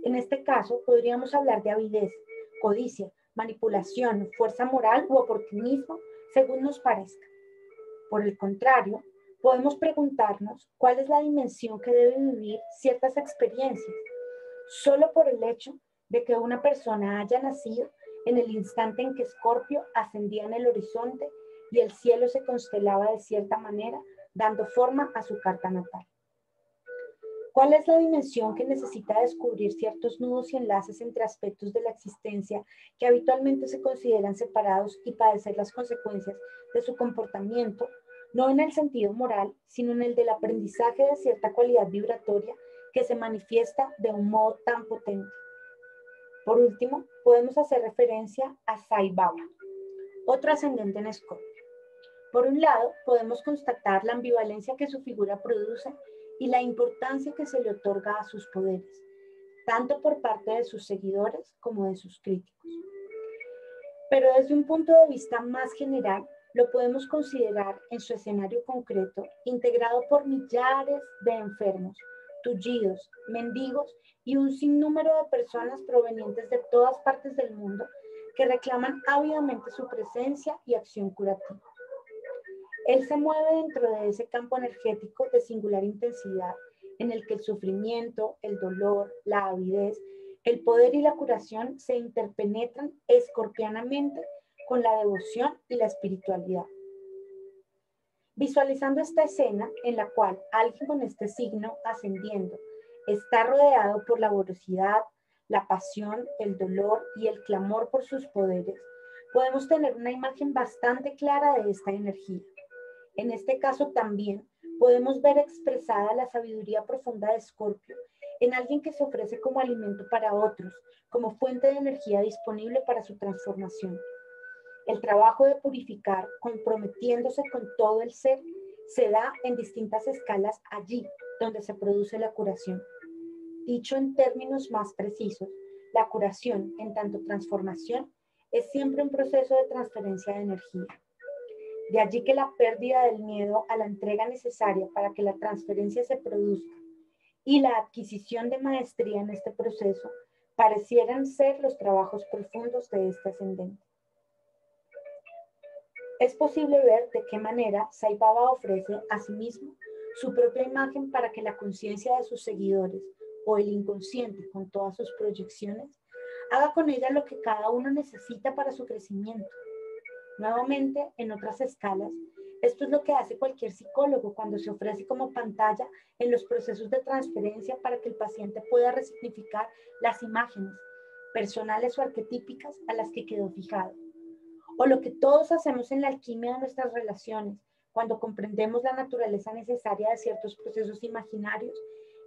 En este caso, podríamos hablar de avidez, codicia, manipulación, fuerza moral u oportunismo, según nos parezca. Por el contrario, podemos preguntarnos cuál es la dimensión que debe vivir ciertas experiencias, solo por el hecho de que una persona haya nacido en el instante en que Escorpio ascendía en el horizonte y el cielo se constelaba de cierta manera, dando forma a su carta natal. ¿Cuál es la dimensión que necesita descubrir ciertos nudos y enlaces entre aspectos de la existencia que habitualmente se consideran separados y padecer las consecuencias de su comportamiento, no en el sentido moral, sino en el del aprendizaje de cierta cualidad vibratoria que se manifiesta de un modo tan potente? Por último, podemos hacer referencia a Sai Baba, otro ascendente en Escorpio. Por un lado, podemos constatar la ambivalencia que su figura produce y la importancia que se le otorga a sus poderes, tanto por parte de sus seguidores como de sus críticos. Pero desde un punto de vista más general, lo podemos considerar en su escenario concreto, integrado por millares de enfermos, tullidos, mendigos y un sinnúmero de personas provenientes de todas partes del mundo que reclaman ávidamente su presencia y acción curativa. Él se mueve dentro de ese campo energético de singular intensidad, en el que el sufrimiento, el dolor, la avidez, el poder y la curación se interpenetran escorpianamente con la devoción y la espiritualidad. Visualizando esta escena en la cual alguien con este signo ascendiendo está rodeado por la voracidad, la pasión, el dolor y el clamor por sus poderes, podemos tener una imagen bastante clara de esta energía. En este caso también podemos ver expresada la sabiduría profunda de Escorpio en alguien que se ofrece como alimento para otros, como fuente de energía disponible para su transformación. El trabajo de purificar, comprometiéndose con todo el ser, se da en distintas escalas allí donde se produce la curación. Dicho en términos más precisos, la curación, en tanto transformación, es siempre un proceso de transferencia de energía. De allí que la pérdida del miedo a la entrega necesaria para que la transferencia se produzca y la adquisición de maestría en este proceso parecieran ser los trabajos profundos de este ascendente. Es posible ver de qué manera Sai Baba ofrece a sí mismo su propia imagen para que la conciencia de sus seguidores o el inconsciente con todas sus proyecciones haga con ella lo que cada uno necesita para su crecimiento. Nuevamente, en otras escalas, esto es lo que hace cualquier psicólogo cuando se ofrece como pantalla en los procesos de transferencia para que el paciente pueda resignificar las imágenes, personales o arquetípicas a las que quedó fijado. O lo que todos hacemos en la alquimia de nuestras relaciones, cuando comprendemos la naturaleza necesaria de ciertos procesos imaginarios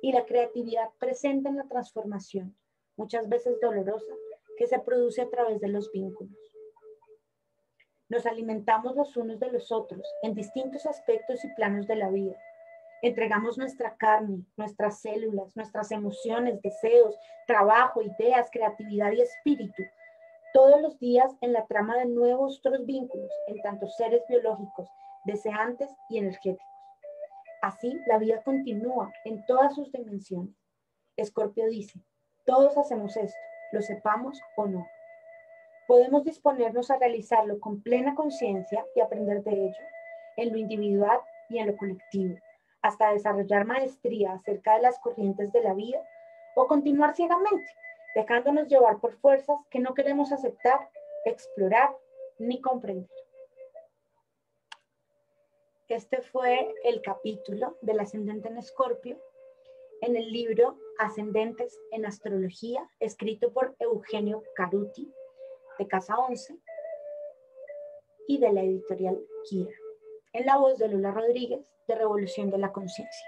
y la creatividad presente en la transformación, muchas veces dolorosa, que se produce a través de los vínculos. Nos alimentamos los unos de los otros en distintos aspectos y planos de la vida. Entregamos nuestra carne, nuestras células, nuestras emociones, deseos, trabajo, ideas, creatividad y espíritu todos los días en la trama de nuevos otros vínculos, en tantos seres biológicos, deseantes y energéticos. Así, la vida continúa en todas sus dimensiones. Escorpio dice, todos hacemos esto, lo sepamos o no. Podemos disponernos a realizarlo con plena conciencia y aprender de ello, en lo individual y en lo colectivo, hasta desarrollar maestría acerca de las corrientes de la vida o continuar ciegamente, dejándonos llevar por fuerzas que no queremos aceptar, explorar ni comprender. Este fue el capítulo del ascendente en Escorpio en el libro Ascendentes en Astrología, escrito por Eugenio Caruti, de Casa 11, y de la editorial Kira, en la voz de Lola Rodríguez, de Revolución de la Conciencia.